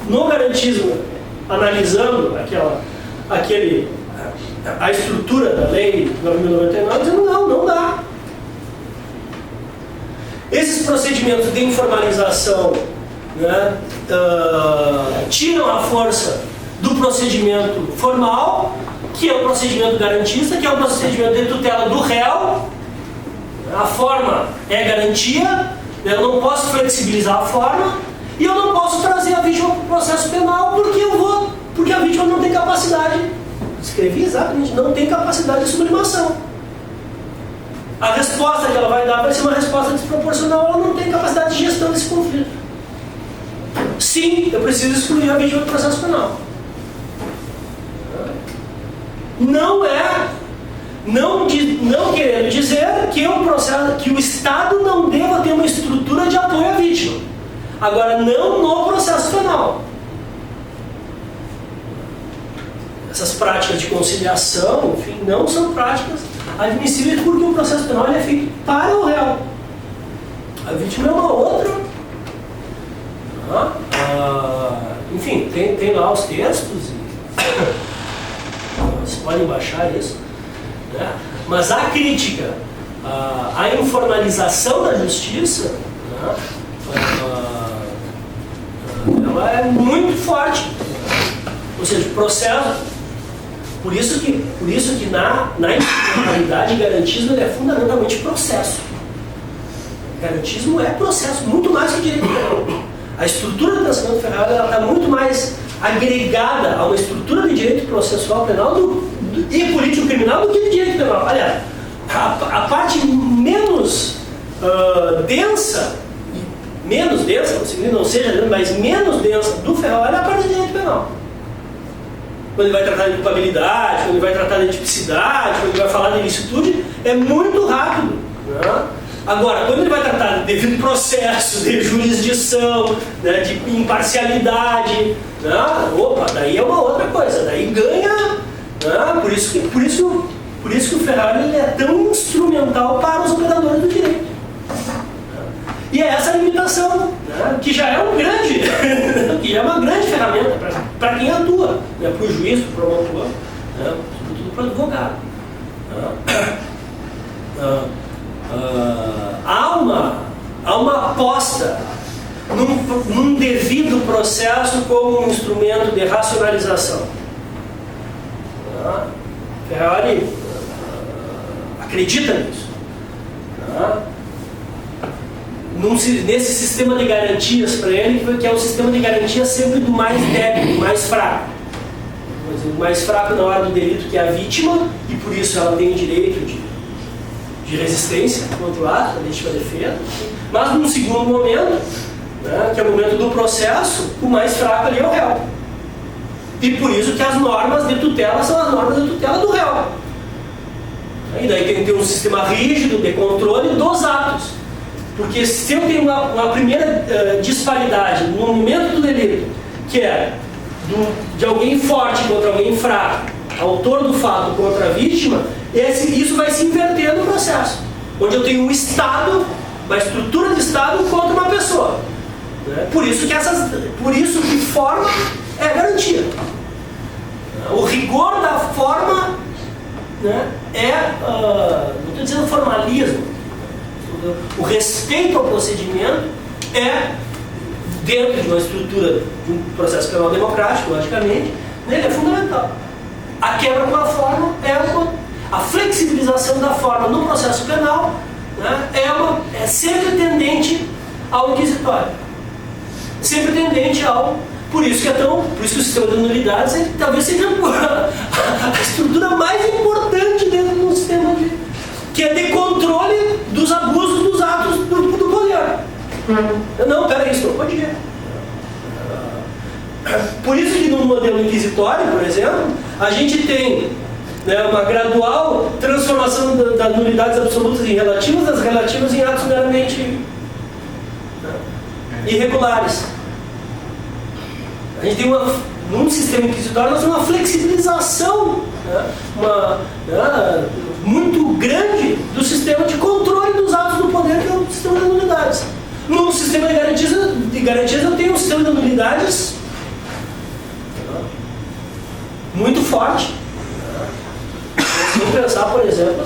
no garantismo, analisando a estrutura da lei 9.099, dizendo não dá. Esses procedimentos de informalização, né, tiram a força do procedimento formal, que é o procedimento garantista, que é o procedimento de tutela do réu. A forma é garantia, eu não posso flexibilizar a forma, e eu não posso trazer a vítima para o processo penal porque a vítima não tem capacidade, escrevi exatamente, não tem capacidade de sublimação. A resposta que ela vai dar vai ser uma resposta desproporcional, ela não tem capacidade de gestão desse conflito. Sim, eu preciso excluir a vítima do processo penal. Não querendo dizer que o Estado não deva ter uma estrutura de apoio à vítima. Agora, não no processo penal. Essas práticas de conciliação, enfim, não são práticas admissíveis porque o processo penal é feito para o réu. A vítima é uma outra. Enfim, tem lá os textos. Vocês podem baixar isso. Né? Mas a crítica à informalização da justiça, né? Ela é muito forte. Ou seja, o processo. Por isso que na institucionalidade, garantismo ele é fundamentalmente processo. Garantismo é processo, muito mais que direito penal. A estrutura do pensamento Ferrari está muito mais agregada a uma estrutura de direito processual penal e político-criminal do que de direito penal. Aliás, a parte menos densa, não seja, mas menos densa do Ferrari é a parte de direito penal. Quando ele vai tratar de culpabilidade, quando ele vai tratar de tipicidade, quando ele vai falar de ilicitude, é muito rápido. Né? Agora, quando ele vai tratar de devido processo, de jurisdição, né, de imparcialidade, né, daí é uma outra coisa, daí ganha. Né, por isso que o Ferrari ele é tão instrumental para os operadores do direito. E é essa limitação, né, que já é uma grande ferramenta para quem atua, né, para o juiz, para o promotor, né, sobretudo para o advogado. Há uma aposta num devido processo como um instrumento de racionalização. Ferrari acredita nisso. Nesse sistema de garantias para ele, que é o sistema de garantias sempre do mais débil, do mais fraco. O mais fraco na hora do delito, que é a vítima, e por isso ela tem o direito de resistência contra o ato, da legítima defesa. Mas num segundo momento, né, que é o momento do processo, o mais fraco ali é o réu. E por isso que as normas de tutela são as normas de tutela do réu. E daí tem que ter um sistema rígido de controle dos atos. Porque se eu tenho uma primeira disparidade no momento do delito, que é de alguém forte contra alguém fraco, autor do fato contra a vítima, isso vai se inverter no processo. Onde eu tenho um Estado, uma estrutura de Estado contra uma pessoa. Né? Por isso que forma é garantia. O rigor da forma, né, não estou dizendo formalismo, o respeito ao procedimento é, dentro de uma estrutura de um processo penal democrático, logicamente, ele é fundamental. A quebra com a forma a flexibilização da forma no processo penal, né, é sempre tendente ao inquisitório. Sempre tendente ao... Por isso que o sistema de nulidades talvez seja a estrutura mais importante dentro do sistema que é de controle dos abusos dos atos do poder. Não, peraí, isso não pode ir. Por isso que no modelo inquisitório, por exemplo, a gente tem, né, uma gradual transformação das nulidades absolutas em relativas, das relativas em atos meramente irregulares. A gente tem num sistema inquisitório, nós temos uma flexibilização, né, muito grande do sistema de controle dos atos do poder, que é o sistema de nulidades. No sistema de garantias eu tenho um sistema de nulidades muito forte. Vamos pensar, por exemplo,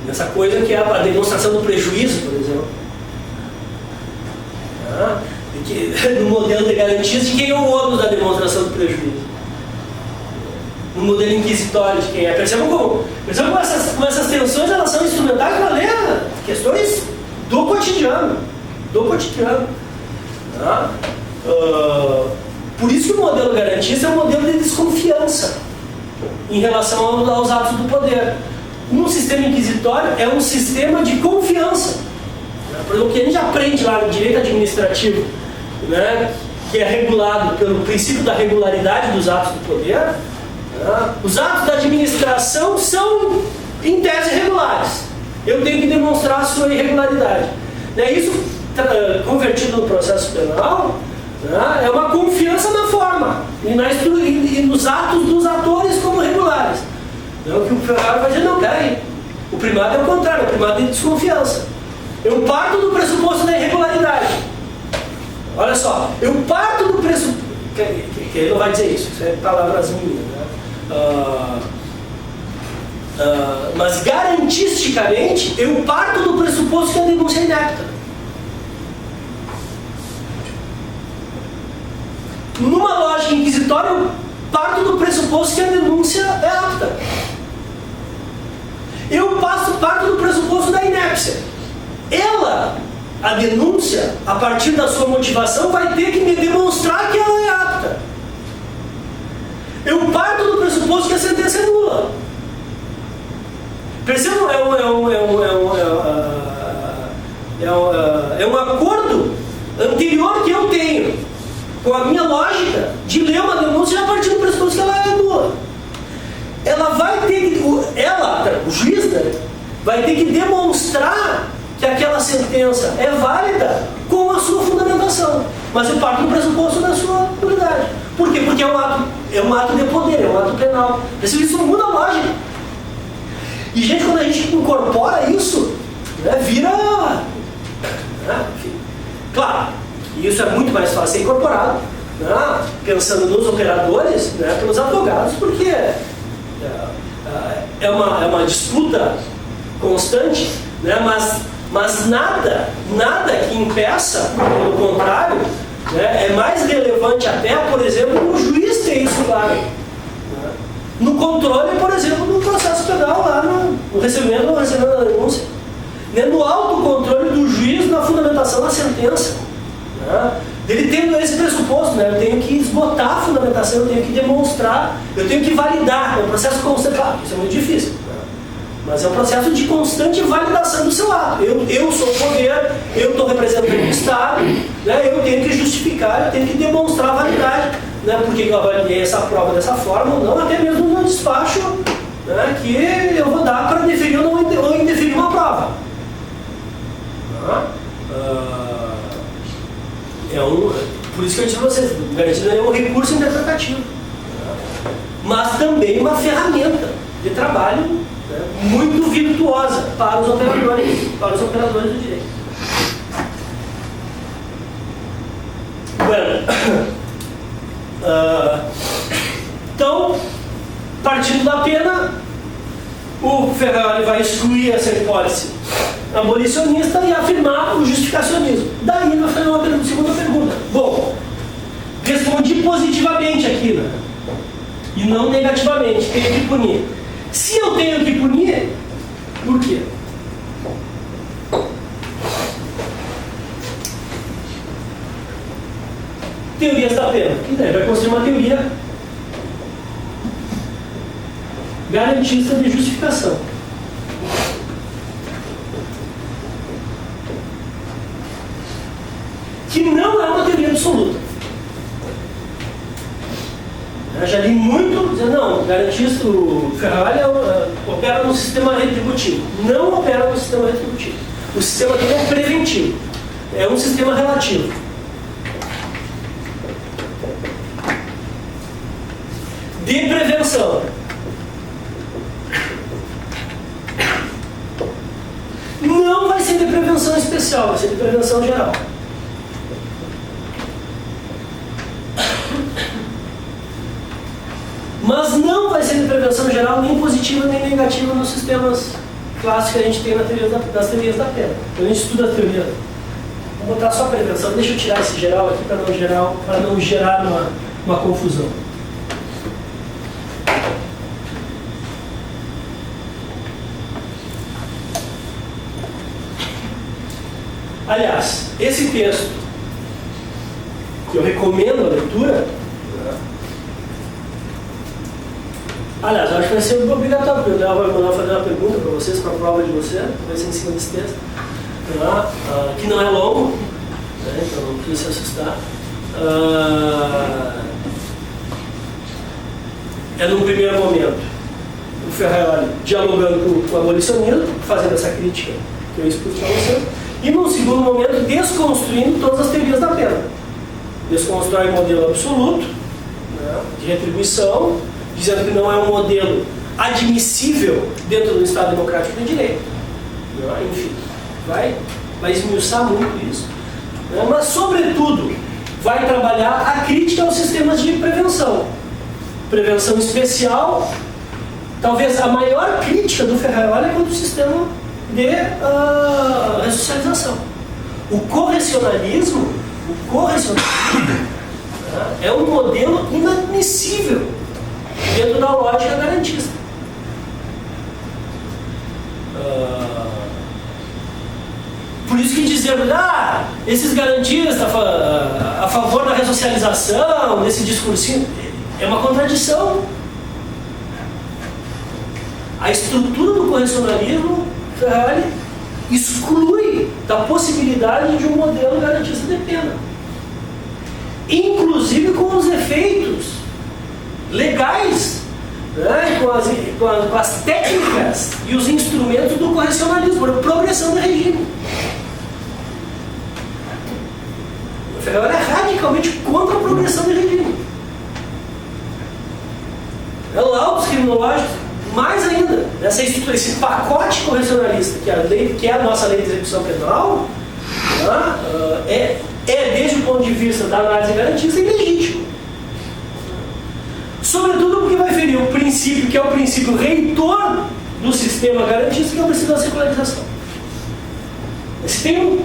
nessa coisa que é a demonstração do prejuízo, por exemplo. No modelo de garantias, de quem é o ônus da demonstração do prejuízo? No modelo inquisitório, de quem é? Percebam como essas tensões elas são instrumentais para ler questões do cotidiano. Por isso que o modelo garantista é um modelo de desconfiança em relação aos atos do poder. Um sistema inquisitório é um sistema de confiança. Por exemplo, o que a gente aprende lá no direito administrativo, né, que é regulado pelo princípio da regularidade dos atos do poder, né, os atos da administração são, em tese, regulares. Eu tenho que demonstrar a sua irregularidade. Né, isso, convertido no processo penal, né, é uma confiança na forma e nos atos dos atores como regulares. Então, o que o Ferrari vai dizer, não, peraí, o primado é o contrário, o primado é de desconfiança. Eu parto do pressuposto da irregularidade. Olha só, eu parto do pressuposto... Que ele não vai dizer isso é palavras minhas, né? Mas garantisticamente, eu parto do pressuposto que a denúncia é inepta. Numa lógica inquisitória, eu parto do pressuposto que a denúncia é apta. Eu parto do pressuposto da inépcia. Ela, a denúncia, a partir da sua motivação, vai ter que me demonstrar que ela é apta. Eu parto do pressuposto que a sentença é nula. Percebam? É um acordo anterior que eu tenho com a minha lógica de ler uma denúncia a partir do pressuposto que ela é nula. Ela vai ter que, o juiz, né, vai ter que demonstrar que aquela sentença é válida com a sua fundamentação. Mas eu parto do pressuposto da sua nulidade. Por quê? Porque é um ato de poder, é um ato penal. Isso muda a lógica. E, gente, quando a gente incorpora isso, né, vira... Né, enfim, claro, isso é muito mais fácil ser incorporado, né, pensando nos operadores, né, pelos advogados, porque é uma disputa constante, né, mas nada que impeça, pelo contrário, né, é mais relevante até, por exemplo, o juiz ter isso claro. Né, no controle, por exemplo, do processo penal, lá no recebimento da denúncia. Né, no autocontrole do juiz na fundamentação da sentença. Né, ele tendo esse pressuposto, né, eu tenho que esgotar a fundamentação, eu tenho que demonstrar, eu tenho que validar. É um processo constante, claro, isso é muito difícil. Mas é um processo de constante validação do seu ato. Eu sou o poder, eu estou representando o Estado, né, eu tenho que justificar, eu tenho que demonstrar a validade. Né, porque eu avaliei essa prova dessa forma ou não, até mesmo no despacho, né, que eu vou dar para deferir ou indeferir uma prova. Por isso que eu disse para vocês, o garantido é um recurso interpretativo. Mas também uma ferramenta de trabalho, né, muito virtuosa para os operadores do direito. Bueno, então, partindo da pena, o Ferrari vai excluir essa hipótese abolicionista e afirmar o justificacionismo. Daí nós fazemos uma segunda pergunta. Bom, respondi positivamente aqui, né? E não negativamente, tenho que punir. Se eu tenho que punir, por quê? Teorias da pena. E daí vai construir uma teoria garantista de justificação. Que não é uma teoria absoluta. Eu já li muito dizendo, não, garantista, o Ferrari opera no sistema retributivo. Não opera no sistema retributivo. O sistema dele é preventivo. É um sistema relativo. De prevenção. Não vai ser de prevenção especial, vai ser de prevenção geral. Mas não vai ser de prevenção geral nem positiva nem negativa nos sistemas clássicos que a gente tem nas teorias da pena. Quando a gente estuda a teoria, vou botar só prevenção, deixa eu tirar esse geral aqui para não gerar uma confusão. Aliás, esse texto que eu recomendo a leitura. Aliás, eu acho que vai ser obrigatório, porque o Léo vai mandar fazer uma pergunta para vocês, para a prova de você, vai ser em cima desse texto, que não é longo, né, então não precisa se assustar. É num primeiro momento o Ferraioli dialogando com o abolicionismo, fazendo essa crítica que eu expus para você, e num segundo momento desconstruindo todas as teorias da pena. Desconstrói o modelo absoluto, né, de retribuição, dizendo que não é um modelo admissível dentro do Estado Democrático de Direito. Enfim, vai esmiuçar muito isso. Mas, sobretudo, vai trabalhar a crítica aos sistemas de prevenção. Prevenção especial, talvez a maior crítica do Ferraioli é contra o sistema de ressocialização. O correcionalismo é um modelo inadmissível dentro da lógica garantista. Por isso que dizer, esses garantistas a favor da ressocialização, desse discursinho, é uma contradição. A estrutura do correcionalismo, Ferraioli, exclui da possibilidade de um modelo garantista de pena. Inclusive com os efeitos legais, né, com as técnicas e os instrumentos do correcionalismo, por progressão do regime. O Ferraioli é radicalmente contra a progressão do regime. É o laudos criminológicos, mais ainda, esse pacote correcionalista, que é a nossa lei de execução penal, né, desde o ponto de vista da análise garantista, ilegítimo. Sobretudo porque vai ferir o princípio, que é o princípio reitor do sistema garantista, que é o princípio da secularização. Se tem um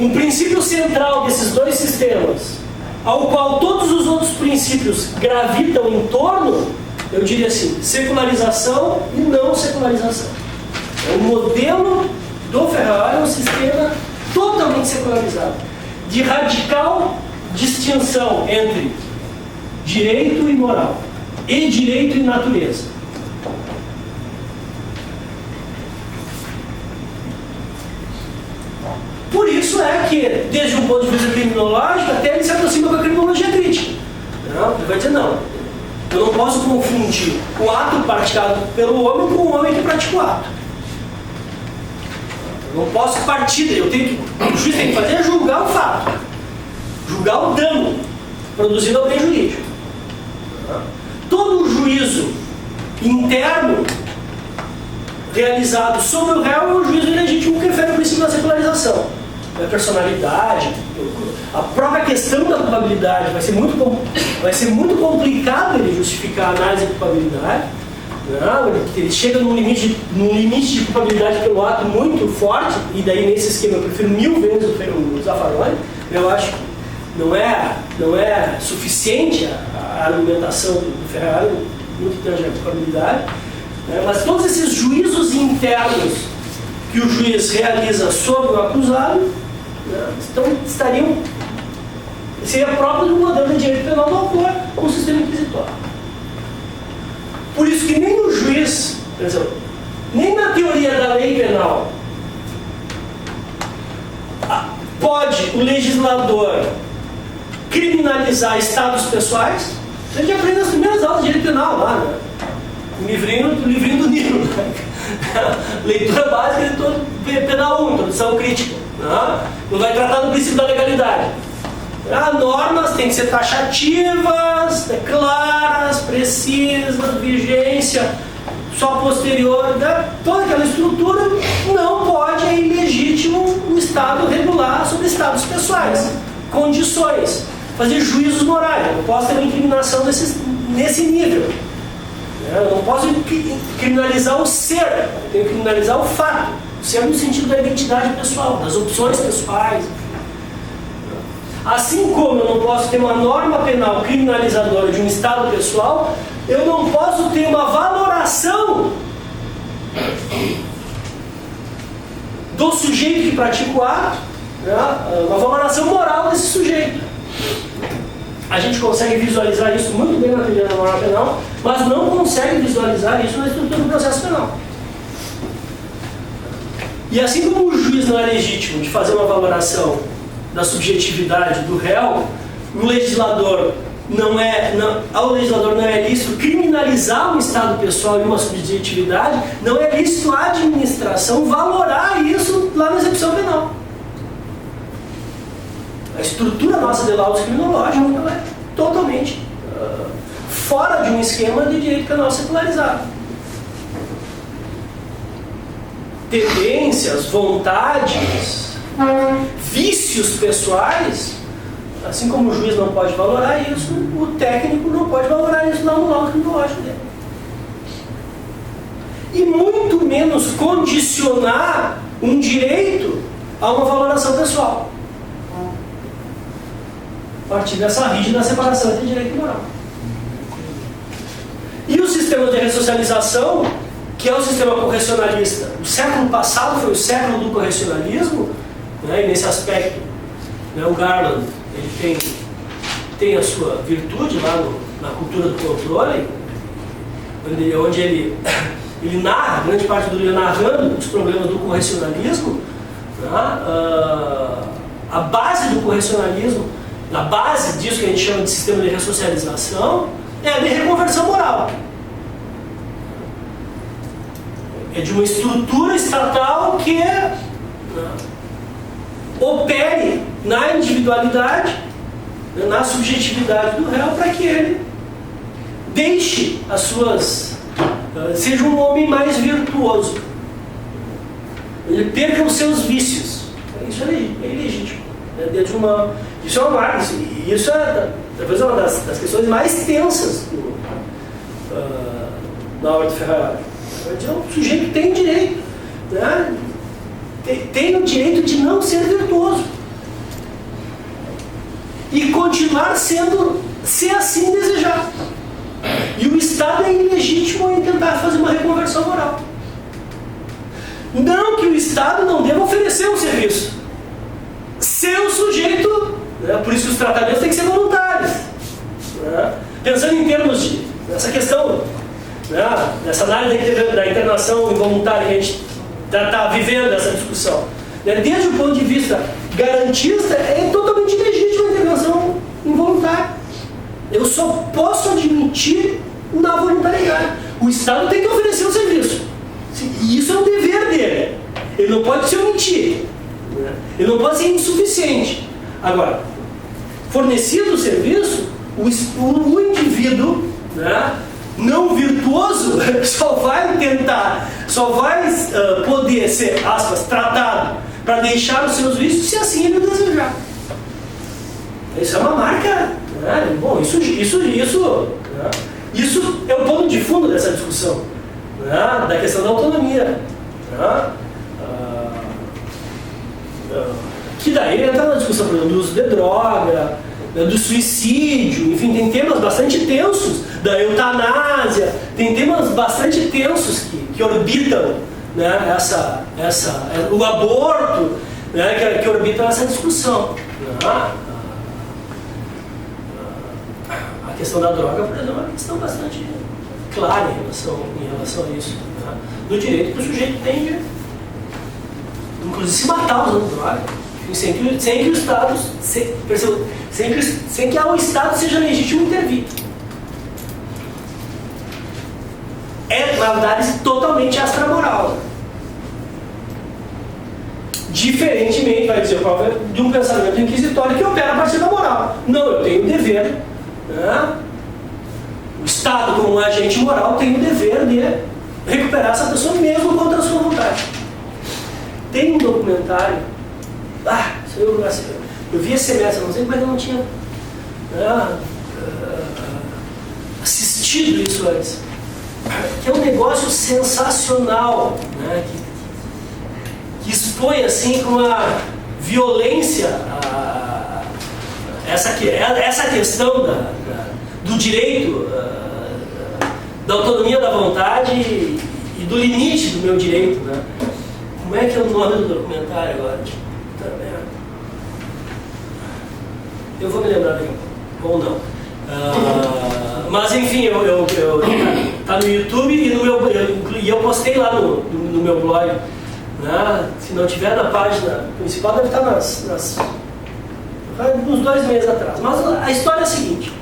princípio central desses dois sistemas, ao qual todos os outros princípios gravitam em torno, eu diria assim, secularização e não secularização. O modelo do Ferraioli é um sistema totalmente secularizado, de radical distinção entre direito e moral, e direito e natureza. Por isso é que, desde um ponto de vista criminológico, até ele se aproxima com a criminologia crítica. Ele vai dizer, não, eu não posso confundir o ato praticado pelo homem com o homem que pratica o ato. Eu não posso partir, o juiz tem que fazer é julgar o fato, julgar o dano produzido ao bem jurídico. Todo o juízo interno realizado sobre o réu é um juízo ilegítimo que refere ao princípio da secularização. A personalidade, a própria questão da culpabilidade, vai ser muito complicado ele justificar a análise de culpabilidade. Ele chega num limite de culpabilidade pelo ato muito forte, e daí nesse esquema eu prefiro 1000 vezes o Zaffaroni. Eu acho que não é suficiente a argumentação do Ferraioli, muito tange a culpabilidade, né? Mas todos esses juízos internos que o juiz realiza sobre o acusado, né, seria próprio do modelo de direito penal do autor ou o sistema inquisitório. Por isso que nem o juiz, por exemplo, nem na teoria da lei penal, pode o legislador criminalizar estados pessoais. A gente aprende nas primeiras aulas de direito penal lá, né? O livrinho do Nilo, né? Leitura básica de todo penal 1, introdução crítica, né? Não vai tratar do princípio da legalidade. Normas têm que ser taxativas, claras, precisas, vigência só posterior, né? Toda aquela estrutura. Não pode, é ilegítimo o Estado regular sobre estados pessoais, condições, fazer juízos morais. Eu não posso ter uma incriminação nesse nível. Eu não posso criminalizar o ser, eu tenho que criminalizar o fato. O ser no sentido da identidade pessoal, das opções pessoais. Assim como eu não posso ter uma norma penal criminalizadora de um estado pessoal, eu não posso ter uma valoração do sujeito que pratica o ato né, uma valoração moral desse sujeito. A gente consegue visualizar isso muito bem na teoria da moral penal, mas não consegue visualizar isso na estrutura do processo penal. E assim como o juiz não é legítimo de fazer uma valoração da subjetividade do réu, o legislador ao legislador não é lícito criminalizar um estado pessoal e uma subjetividade, não é lícito à administração valorar isso lá na execução penal. A estrutura nossa de laudos criminológicos ela é totalmente fora de um esquema de direito penal secularizado. Tendências, vontades, vícios pessoais, assim como o juiz não pode valorar isso, o técnico não pode valorar isso lá no laudo criminológico dele. E muito menos condicionar um direito a uma valoração pessoal, a partir dessa rígida separação entre direito e moral. E o sistema de ressocialização, que é o sistema correcionalista, o século passado foi o século do correcionalismo, né, e nesse aspecto, né, o Garland ele tem a sua virtude lá na cultura do controle, onde ele narra, grande parte do livro narrando os problemas do correcionalismo, né, a base do correcionalismo, a base disso que a gente chama de sistema de ressocialização, é a de reconversão moral. É de uma estrutura estatal que opere na individualidade, na subjetividade do réu, para que ele deixe as suas... seja um homem mais virtuoso. Ele perca os seus vícios. Isso é ilegítimo. Dentro de uma... Isso é uma marca. Isso é talvez uma das questões mais tensas na obra de Ferrari. O sujeito tem direito, né? Tem o direito de não ser virtuoso e continuar sendo, se assim desejar. E o Estado é ilegítimo em tentar fazer uma reconversão moral. Não que o Estado não deva oferecer um serviço. Se o sujeito, né? Por isso os tratamentos têm que ser voluntários, né? Pensando em termos dessa questão, né? Dessa análise da internação involuntária que a gente está vivendo essa discussão, né? Desde o ponto de vista garantista, é totalmente legítima a intervenção involuntária. Eu só posso admitir na voluntariedade. O Estado tem que oferecer um serviço. E isso é um dever dele. Ele não pode se omitir, né? Ele não pode ser insuficiente. Agora, fornecido o serviço, o indivíduo, né, não virtuoso só vai poder ser, aspas, tratado para deixar os seus vícios se assim ele desejar. Isso é uma marca, né? Bom, isso é o ponto de fundo dessa discussão, né, da questão da autonomia, né? Que daí entra na discussão, por exemplo, do uso de droga, do suicídio, enfim, tem temas bastante tensos, da eutanásia, tem temas bastante tensos que orbitam, né, o aborto, né, que orbitam essa discussão. A questão da droga, por exemplo, é uma questão bastante clara em relação a isso, né, do direito que o sujeito tem de, inclusive, se matar usando droga, sem que o Estado, sem que o Estado seja legítimo intervir. É uma análise totalmente extramoral. Diferentemente, vai dizer, de um pensamento inquisitório que opera a partir da moral. Não, eu tenho o dever, né? O Estado, como um agente moral, tem o dever de recuperar essa pessoa mesmo contra a sua vontade. Tem um documentário, eu vi esse semestre, não sei, mas eu não tinha assistido isso antes, que é um negócio sensacional, né, que expõe assim com uma violência essa questão do direito, da autonomia da vontade e do limite do meu direito, né? Como é que é o nome do documentário agora? Eu vou me lembrar daqui a pouco, ou não. Mas enfim, tá no YouTube e eu postei lá no meu blog. Né? Se não tiver na página principal, deve estar uns 2 meses atrás. Mas a história é a seguinte.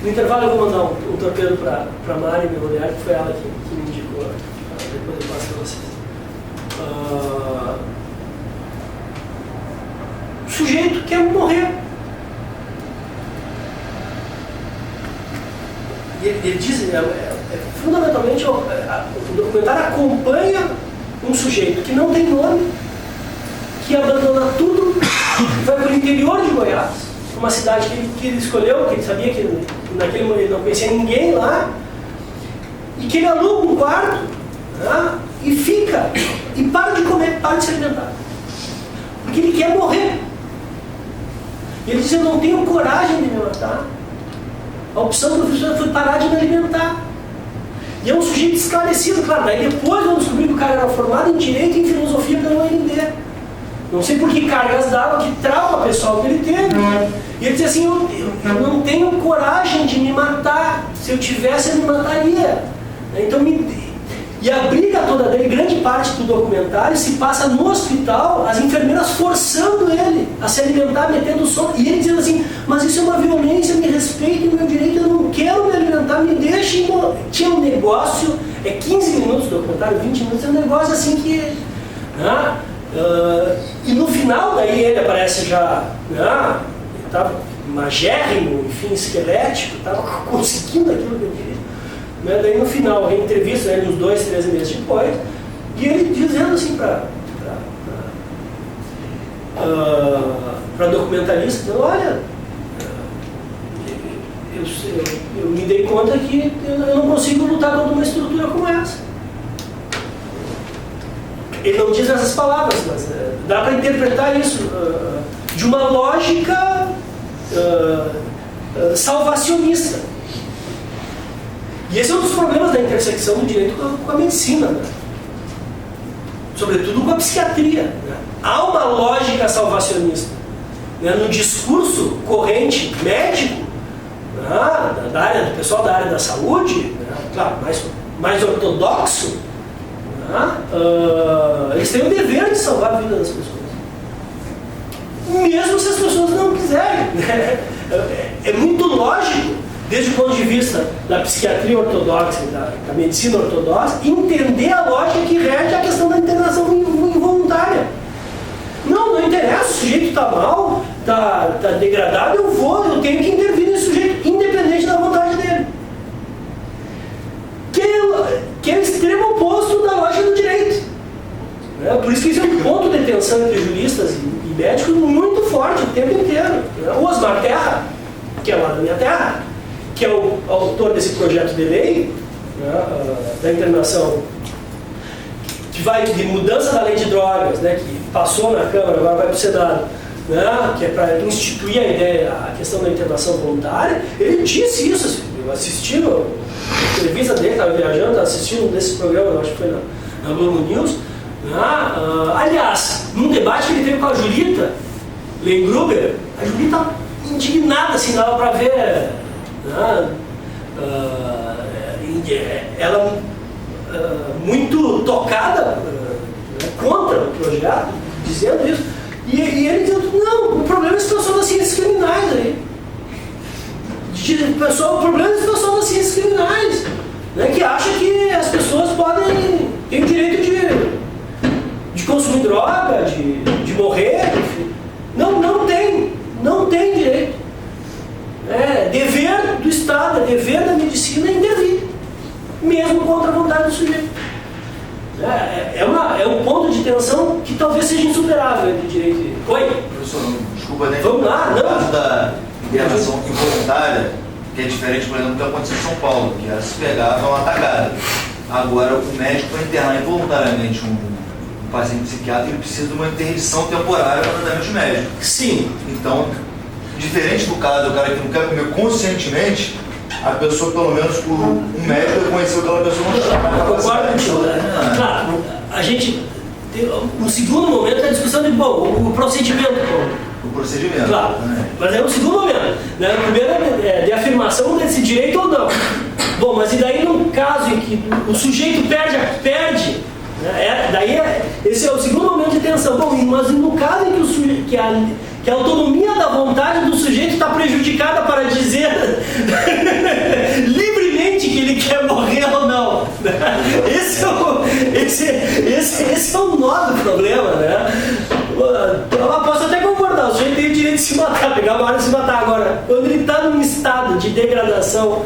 No intervalo eu vou mandar um torpedo para a Mari, minha mulher, que foi ela que me indicou. Depois eu passo para vocês. O sujeito quer morrer. E ele diz, fundamentalmente, o documentário acompanha um sujeito que não tem nome, que abandona tudo, vai para o interior de Goiás, uma cidade que ele escolheu, que ele sabia que naquele momento ele não conhecia ninguém lá, e que ele aluga um quarto, né, e fica, e para de comer, para de se alimentar. Porque ele quer morrer. E ele diz, eu não tenho coragem de me matar. A opção do professor foi parar de me alimentar. E é um sujeito esclarecido, claro. Daí depois eu descobri que o cara era formado em Direito e em Filosofia pela UNB. Não sei por que cargas d'água, que trauma pessoal que ele teve. E ele disse assim, eu não tenho coragem de me matar. Se eu tivesse, eu me mataria. Então, e a briga toda dele, grande parte do documentário, se passa no hospital, as enfermeiras forçando ele a se alimentar, metendo sono. E ele dizendo assim, mas isso é uma violência, me respeite o meu direito, eu não quero me alimentar, me deixe. Tinha um negócio, 15 minutos do documentário, 20 minutos, é um negócio assim que... Né? E no final, daí ele aparece já, né? Ele estava magérrimo, enfim, esquelético, estava conseguindo aquilo que ele queria. Né? Daí no final, a entrevista ele uns 2, 3 meses depois, e ele dizendo assim para documentarista, dizendo, olha, eu me dei conta que eu não consigo lutar contra uma estrutura como essa. Ele não diz essas palavras, mas dá para interpretar isso de uma lógica salvacionista. E esse é um dos problemas da intersecção do direito com a medicina, né? Sobretudo com a psiquiatria. Né? Há uma lógica salvacionista, né? No discurso corrente médico, né? Do pessoal da área da saúde, né? Claro, mais ortodoxo, né? Eles têm o dever de salvar a vida das pessoas. Mesmo se as pessoas não quiserem. Né? É muito lógico, desde o ponto de vista da psiquiatria ortodoxa e da medicina ortodoxa, entender a lógica que rege a questão da internação involuntária. Não interessa, o sujeito está mal, está degradado, eu tenho que intervir nesse sujeito, independente da vontade dele. Que é o extremo oposto da lógica do direito. Né? Por isso que isso é um ponto de tensão entre juristas e médicos muito forte o tempo inteiro. Né? O Osmar Terra, que é lá da minha terra, que é o autor desse projeto de lei, né, da internação, que vai de mudança da lei de drogas, né, que passou na Câmara, agora vai para o Senado, né, que é para instituir a questão da internação voluntária. Ele disse isso, eu assisti a entrevista dele, estava viajando, estava assistindo um desses programas, acho que foi na Globo News. Né, aliás, num debate que ele teve com a Julita Lengruber, a Julita indignada, assim, dava para ver... ela muito tocada contra o projeto, dizendo isso, e ele dizendo, não, o problema é a situação das ciências criminais aí. O problema é a situação das ciências criminais, né, que acha que as pessoas têm o direito de consumir droga, de morrer, enfim. Não tem direito. É dever do Estado, é dever da medicina intervir, mesmo contra a vontade do sujeito. É um ponto de tensão que talvez seja insuperável entre direito e... Oi? Professor, desculpa, né? Vamos lá, não. No caso da internação involuntária, que é diferente, por exemplo, do que aconteceu em São Paulo, que era se pegava uma atacada. Agora, o médico para internar involuntariamente um paciente psiquiátrico, ele precisa de uma interdição temporária para tratamento médico. Sim. Então, diferente do caso do cara que não quer comer conscientemente, a pessoa, pelo menos, um médico reconheceu que aquela pessoa não está. Concordo contigo. Claro, a gente o segundo momento é a discussão de, bom, o procedimento, O procedimento. claro, mas é o segundo momento, né? O primeiro é de afirmação desse direito ou não. Bom, mas e daí no caso em que o sujeito perde, né? Esse é o segundo momento de tensão. Bom, mas no caso em que a autonomia da vontade do sujeito está prejudicada para dizer livremente que ele quer morrer ou não. Esse é o nó do problema, né? Eu posso até concordar, o sujeito tem o direito de se matar, pegar uma hora e se matar. Agora, quando ele está num estado de degradação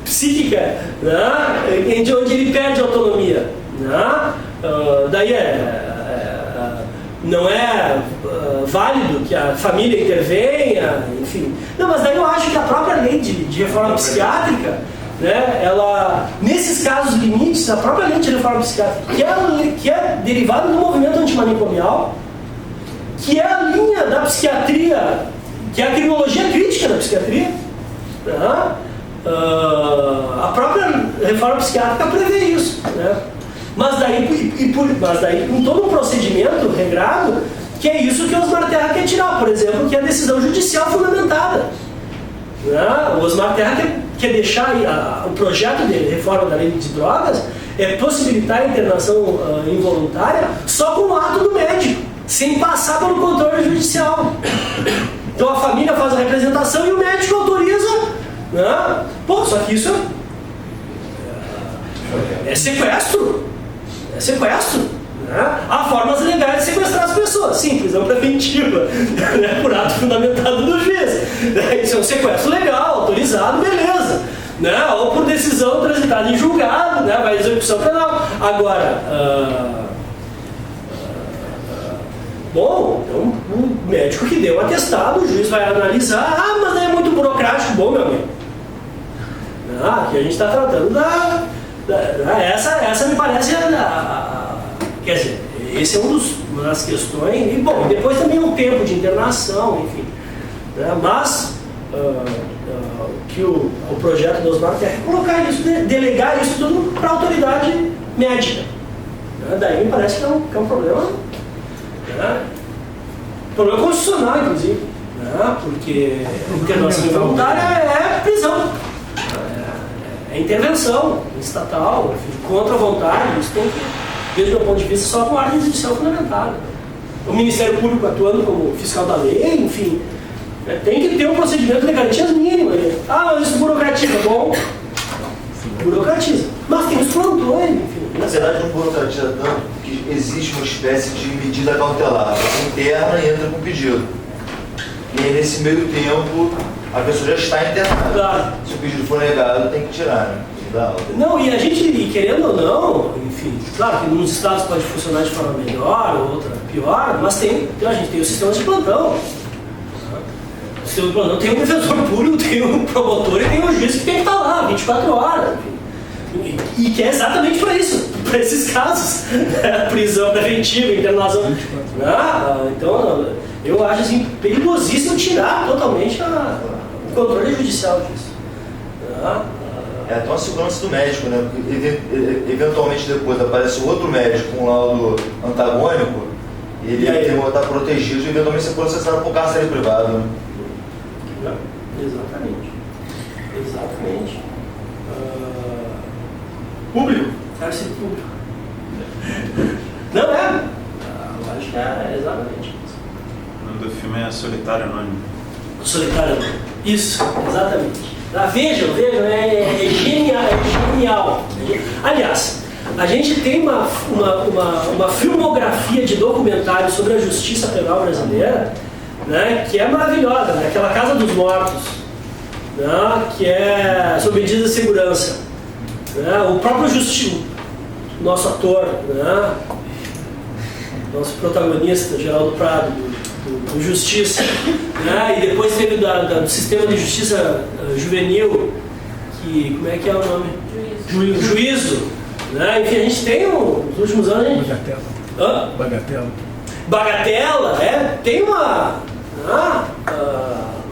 psíquica, né? Onde ele perde a autonomia, né? Daí não é válido que a família intervenha, enfim. Não, mas daí eu acho que a própria lei de reforma psiquiátrica, né, ela, nesses casos limites, a própria lei de reforma psiquiátrica, que é derivada do movimento antimanicomial, que é a linha da psiquiatria, que é a criminologia crítica da psiquiatria, né? A própria reforma psiquiátrica prevê isso, né? Mas daí com todo um procedimento regrado, que é isso que o Osmar Terra quer tirar, por exemplo, que é a decisão judicial fundamentada. Né? O Osmar Terra quer deixar o projeto de reforma da lei de drogas é possibilitar a internação involuntária só com o ato do médico, sem passar pelo controle judicial. Então a família faz a representação e o médico autoriza, né? Pô, só que isso é sequestro. É sequestro. Né? Há formas legais de sequestrar as pessoas. Sim, prisão preventiva, né? Por ato fundamentado do juiz. Isso é um sequestro legal, autorizado, beleza. Né? Ou por decisão transitada em julgado, né? Vai execução penal. Agora, bom, então o médico que deu o atestado, o juiz vai analisar. Mas é muito burocrático. Bom, meu amigo, aqui a gente está tratando essa me parece quer dizer, esse é uma das questões. E bom, depois também o tempo de internação, enfim, né? Mas que o projeto do Osmar quer colocar isso, delegar isso tudo para a autoridade médica, né? Daí me parece que é um problema, né? Problema constitucional, inclusive, né? Porque internação involuntária é prisão, é intervenção estatal, enfim, contra a vontade. Isso tem que, desde o meu ponto de vista, só com ordem judicial fundamentada. O Ministério Público atuando como fiscal da lei, enfim, tem que ter um procedimento de garantias mínimas. Mas isso burocratiza. Bom, burocratiza. Mas tem os plantões, enfim. Na verdade, não burocratiza tanto que existe uma espécie de medida cautelar. Você interna e entra com pedido. E aí, nesse meio tempo, a pessoa já está internada. Claro. Se o pedido for negado, tem que tirar, né? Não, e a gente, querendo ou não, enfim, claro que nos estados pode funcionar de forma melhor, outra pior, mas a gente tem o sistema de plantão. O sistema de plantão tem o defensor público, tem o promotor e tem o juiz que tem que estar lá 24 horas. Enfim. E que é exatamente para isso, para esses casos. Prisão preventiva, internação. Então, eu acho assim, perigosíssimo tirar totalmente o controle judicial disso. É até uma segurança do médico, né? Porque eventualmente depois aparece outro médico com um laudo antagônico e ele tem que estar protegido e eventualmente ser processado por cárcere privado, né? Exatamente. Público? Cárcere público. Não é? Eu acho que é exatamente isso. O nome do filme é Solitário Anônimo. Solitário Anônimo. Isso, exatamente. Vejam, é genial. Aliás, a gente tem uma filmografia de documentários sobre a justiça penal brasileira, né, que é maravilhosa, né? Aquela Casa dos Mortos, né, que é sobre medidas de segurança. Né? O próprio nosso ator, né, nosso protagonista, Geraldo Prado, do Justiça, né? E depois teve do Sistema de Justiça Juvenil, que, como é que é o nome? Juízo. Né? Enfim, a gente tem, nos últimos anos... Bagatela, tem uma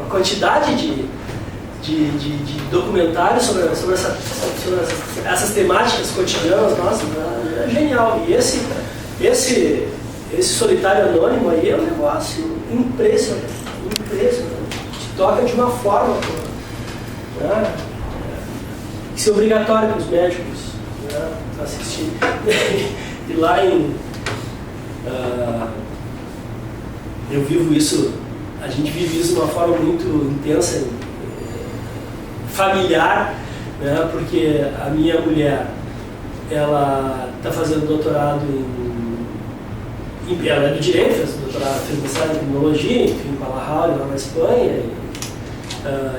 quantidade de documentários sobre essas temáticas cotidianas, nossa, é genial. E esse esse solitário anônimo aí é um negócio impressionante, te toca de uma forma, né? Isso é obrigatório para os médicos, né, assistir. E lá eu vivo isso, a gente vive isso de uma forma muito intensa, familiar, né, porque a minha mulher, ela está fazendo doutorado ela é do direito, fez doutorado, fez mestrado em criminologia, enfim, em Valhalla, lá na Espanha,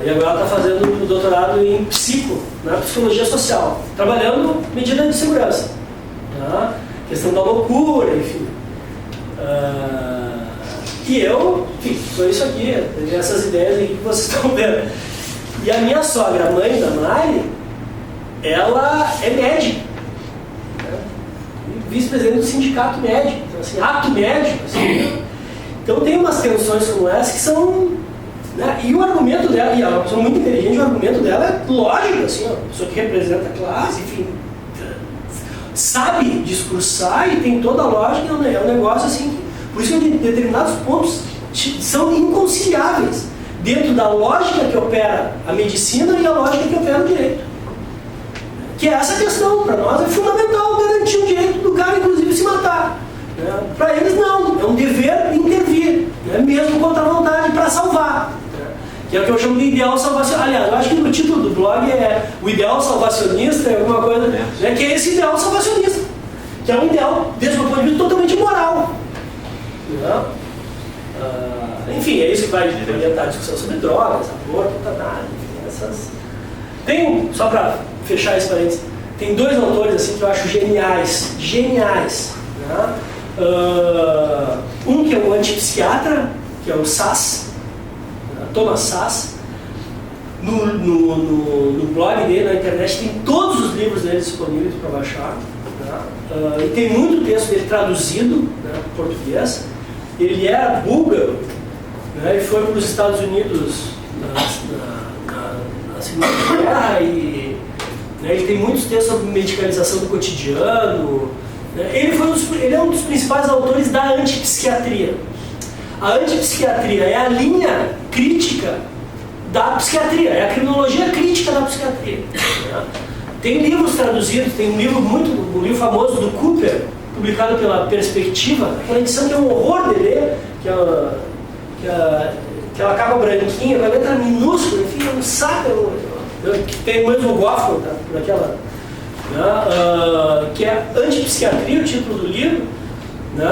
e agora ela está fazendo doutorado em psicologia social, trabalhando medidas de segurança, né? Questão da loucura, enfim. E eu, enfim, sou isso aqui, essas ideias aqui que vocês estão vendo. E a minha sogra, a mãe da Mari, ela é médica, né? Vice-presidente do sindicato médico, então, assim, ato médico, assim. Então tem umas tensões como essa que são, né? E o argumento dela, e ela é uma pessoa muito inteligente, o argumento dela é lógico, assim, uma pessoa que representa a classe, enfim, sabe discursar e tem toda a lógica, é um negócio assim, por isso que determinados pontos são inconciliáveis dentro da lógica que opera a medicina e a lógica que opera o direito. Que é essa questão, para nós é fundamental garantir o direito do cara, inclusive, se matar. Né? Para eles não, é um dever intervir, né? Mesmo contra a vontade, para salvar. Né? Que é o que eu chamo de ideal salvacionista. Aliás, eu acho que no título do blog é o ideal salvacionista, é alguma coisa, né? Que é esse ideal salvacionista, que é um ideal, desde o meu ponto de vista, totalmente moral. Né? Enfim, é isso que vai orientar a discussão sobre drogas, aborto, essas... Tem, só para fechar esse parênteses, tem dois autores assim, que eu acho geniais. Né? Um que é o antipsiquiatra, que é o Sass, Thomas Sass. No blog dele, na internet, tem todos os livros dele disponíveis para baixar. Né? E tem muito texto dele traduzido, né, para português. Ele era búlgaro, né, e foi para os Estados Unidos na Segunda Guerra, e né, ele tem muitos textos sobre medicalização do cotidiano. Né? Ele é um dos principais autores da antipsiquiatria. A antipsiquiatria é a linha crítica da psiquiatria, é a criminologia crítica da psiquiatria. Né? Tem livros traduzidos, tem um livro famoso do Cooper, publicado pela Perspectiva, aquela edição que é um horror de ler, aquela capa branquinha, com a letra minúscula, enfim, é um saco, tem o mesmo Goffman, tá, por aquela, né, que é Antipsiquiatria, o título do livro, né,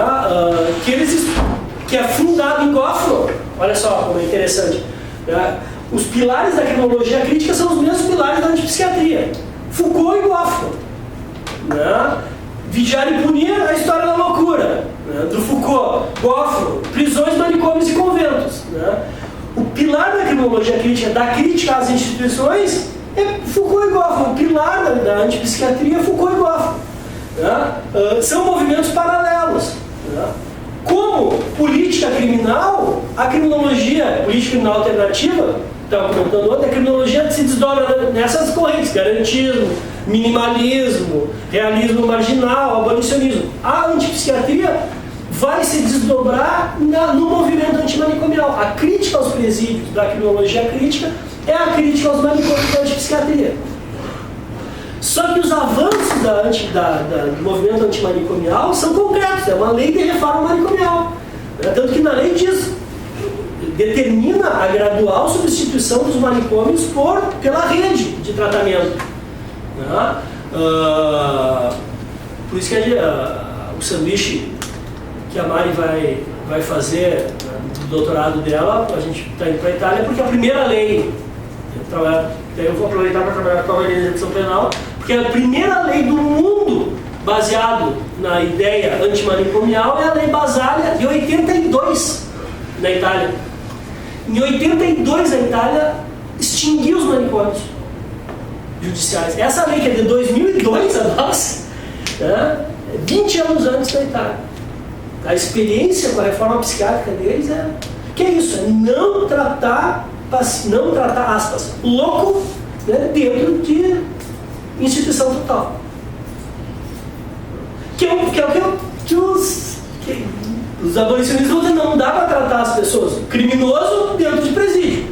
que é fundado em Goffman. Olha só como é interessante. Né, os pilares da criminologia crítica são os mesmos pilares da antipsiquiatria. Foucault e Goffman. Né, Vigiar e Punir, a história da loucura, né, do Foucault. Goffman, prisões, manicômios e conventos. Né. O pilar da criminologia crítica, da crítica às instituições, é Foucault e Goffman. O pilar da antipsiquiatria é Foucault e Goffman. Né. São movimentos paralelos. Né. Como política criminal, a criminologia, política criminal alternativa, estava comentando ontem, a criminologia se desdobra nessas correntes: garantismo, minimalismo, realismo marginal, abolicionismo. A antipsiquiatria vai se desdobrar no movimento antimanicomial. A crítica aos presídios da criminologia crítica é a crítica aos manicômios da antipsiquiatria. Só que os avanços do movimento antimanicomial são concretos, é uma lei de reforma manicomial. Tanto que na lei determina a gradual substituição dos manicômios pela rede de tratamento. Por isso que o sanduíche que a Mari vai fazer no doutorado dela, a gente está indo para a Itália, porque a primeira lei, eu vou aproveitar para trabalhar com a lei de execução penal, porque a primeira lei do mundo baseado na ideia antimanicomial é a Lei Basaglia de 82 na Itália. Em 82 a Itália extinguiu os manicômios judiciais. Essa lei, que é de 2002, a nossa, 20 anos antes da Itália. A experiência com a reforma psiquiátrica deles é isso, é não tratar, aspas, louco, né, dentro de instituição total. Que Os abolicionistas vão dizer, não dá para tratar as pessoas criminoso dentro de presídio.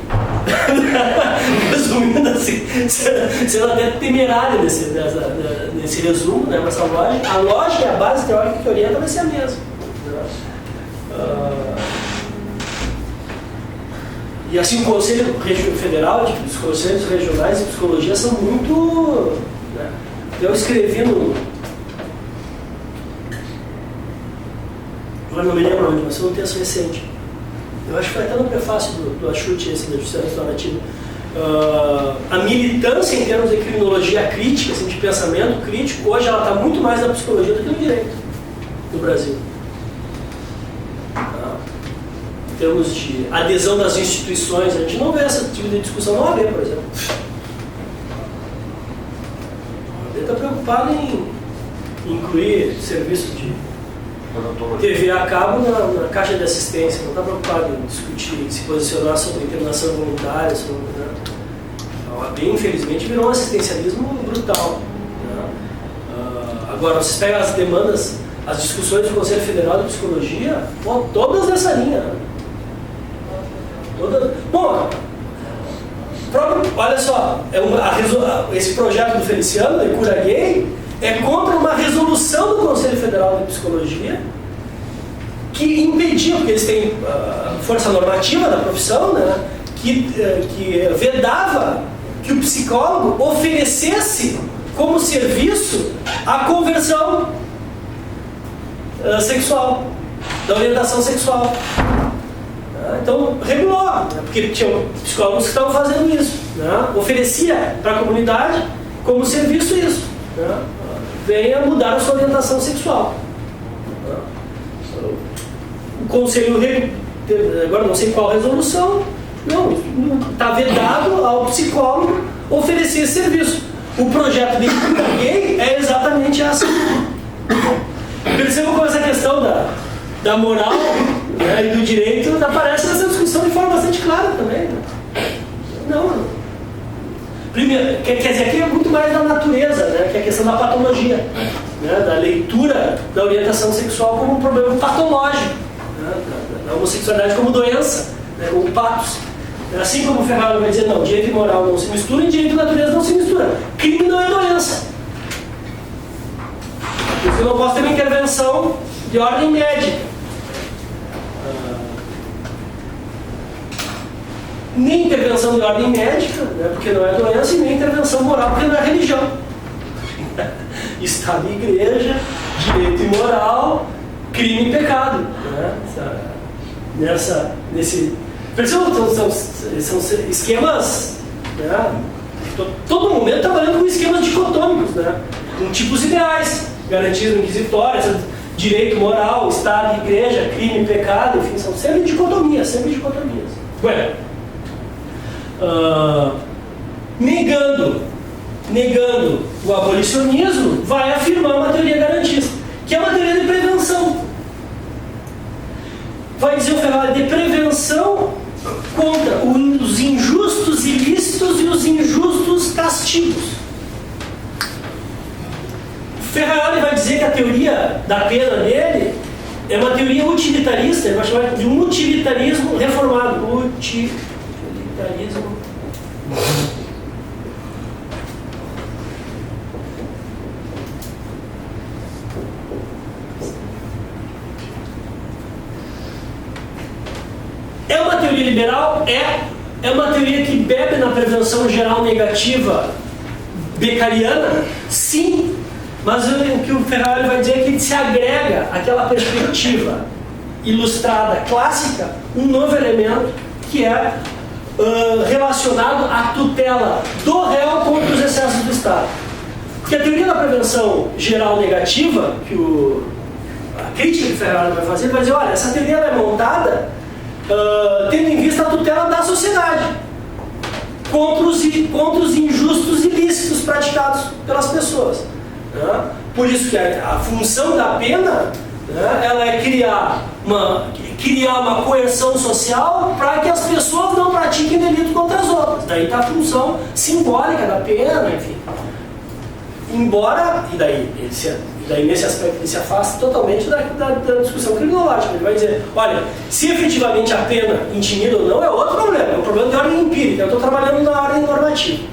Resumindo assim, sendo até temerário nesse resumo, né, essa lógica. A lógica e a base teórica que orienta vai ser a mesma. E assim, o Conselho Federal, os conselhos regionais de psicologia são muito... Né, eu escrevi no... Agora não me lembro onde, mas foi um texto recente. Eu acho que foi até no prefácio do Achute, esse da Justiça Restaurativa. A militância em termos de criminologia crítica, assim, de pensamento crítico, hoje ela está muito mais na psicologia do que no direito no Brasil. Em termos de adesão das instituições, a gente não vê esse tipo de discussão no AB, por exemplo. O AB está preocupado em incluir serviço de TV a cabo na caixa de assistência, não está preocupado em discutir, se posicionar sobre internação voluntária, sobre, né? A OAB, infelizmente, virou um assistencialismo brutal. Né? Agora, vocês pegam as demandas, as discussões do Conselho Federal de Psicologia, pô, todas nessa linha. Né? Bom, olha só, esse projeto do Feliciano, de cura gay, é contra uma resolução do Conselho Federal de Psicologia que impedia, porque eles têm força normativa da profissão, né, que vedava que o psicólogo oferecesse como serviço a conversão sexual, da orientação sexual. Então, regulou, né, porque tinham psicólogos que estavam fazendo isso, né, oferecia para a comunidade como serviço isso. Né, venha mudar a sua orientação sexual. O Conselho, agora não sei qual resolução, não está vedado ao psicólogo oferecer esse serviço. O projeto de cura gay é exatamente essa. Percebam como essa questão da moral, né, e do direito aparece nessa discussão de forma bastante clara também. Né? Não. Primeiro, quer dizer, aqui é muito mais da natureza, né, que é a questão da patologia, né, da leitura da orientação sexual como um problema patológico, né, da homossexualidade como doença, né, como patos. Assim como o Ferraro vai dizer, não, direito e moral não se misturam e direito e natureza não se misturam. Crime não é doença. Por isso eu não posso ter uma intervenção de ordem médica. Nem intervenção de ordem médica, né, porque não é doença, e nem intervenção moral, porque não é religião. Estado e igreja, direito e moral, crime e pecado. Né? Percebam, são esquemas, né, todo momento trabalhando com esquemas dicotômicos, né, com tipos ideais, garantismo inquisitório, direito moral, Estado e igreja, crime e pecado, enfim, são sempre dicotomias. Bueno, negando o abolicionismo, vai afirmar uma teoria garantista, que é uma teoria de prevenção. Vai dizer o Ferrari de prevenção contra os injustos ilícitos e os injustos castigos. O Ferrari vai dizer que a teoria da pena dele é uma teoria utilitarista, ele vai chamar de um utilitarismo reformado. Utilitarismo. É uma teoria liberal? É uma teoria que bebe na prevenção geral negativa becariana? Sim, mas o que o Ferrari vai dizer é que se agrega àquela perspectiva ilustrada clássica um novo elemento que é relacionado à tutela do réu contra os excessos do Estado. Porque a teoria da prevenção geral negativa, que a crítica que o Ferrari vai fazer, vai dizer, olha, essa teoria é montada tendo em vista a tutela da sociedade contra os injustos ilícitos praticados pelas pessoas. Né? Por isso que a função da pena, né, ela é criar uma coerção social para que as pessoas não pratiquem delito contra as outras. Daí está a função simbólica da pena, enfim. Embora, e daí, Daí, nesse aspecto, ele se afasta totalmente da discussão criminológica. Ele vai dizer, olha, se efetivamente a pena intimida ou não é outro problema, é um problema de ordem empírica. Eu estou trabalhando na ordem normativa.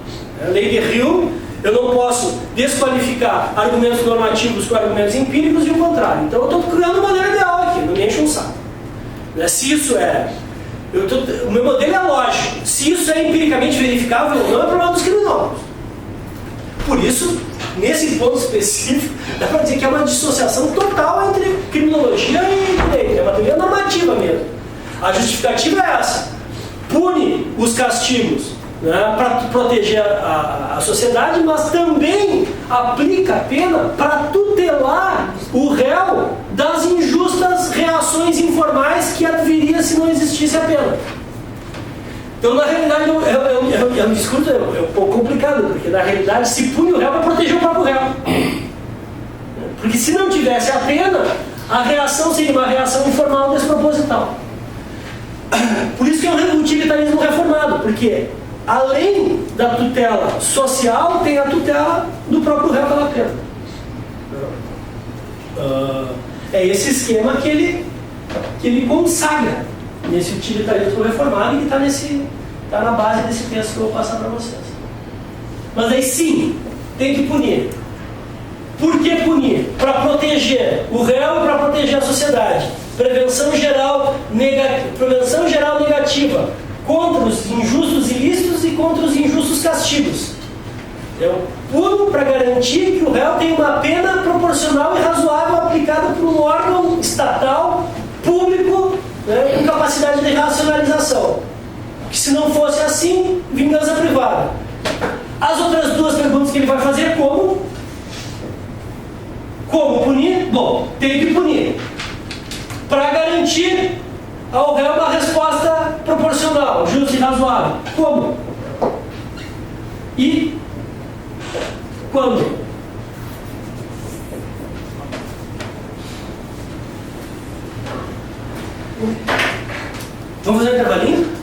A lei de Hill, eu não posso desqualificar argumentos normativos com argumentos empíricos e o contrário. Então, eu estou criando um modelo ideal aqui, não me enche um saco. Se isso é... o meu modelo é lógico. Se isso é empiricamente verificável ou não, é problema dos criminólogos. Por isso, nesse ponto específico, dá para dizer que é uma dissociação total entre criminologia e direito. É uma teoria normativa mesmo. A justificativa é essa. Pune os castigos, né, para proteger a sociedade, mas também aplica a pena para tutelar o réu das injustas reações informais que haveria se não existisse a pena. Então, na realidade, é um discurso um pouco complicado, porque na realidade se pune o réu para proteger o próprio réu. Porque se não tivesse a pena, a reação seria uma reação informal desproposital. Por isso que é um utilitarismo reformado, porque além da tutela social, tem a tutela do próprio réu pela pena. É esse esquema que ele consagra nesse utilitarismo reformado e que está na base desse texto que eu vou passar para vocês. Mas aí sim, tem que punir. Por que punir? Para proteger o réu e para proteger a sociedade. Prevenção geral negativa contra os injustos ilícitos e contra os injustos castigos. Eu puno para garantir que o réu tem uma pena proporcional e razoável aplicada por um órgão estatal, público, né, com capacidade de racionalização. Que se não fosse assim, vingança privada. As outras duas perguntas que ele vai fazer é como punir? Bom, tem que punir. Para garantir ao réu uma resposta proporcional, justa e razoável. Como? E quando? Vamos fazer um intervalinho?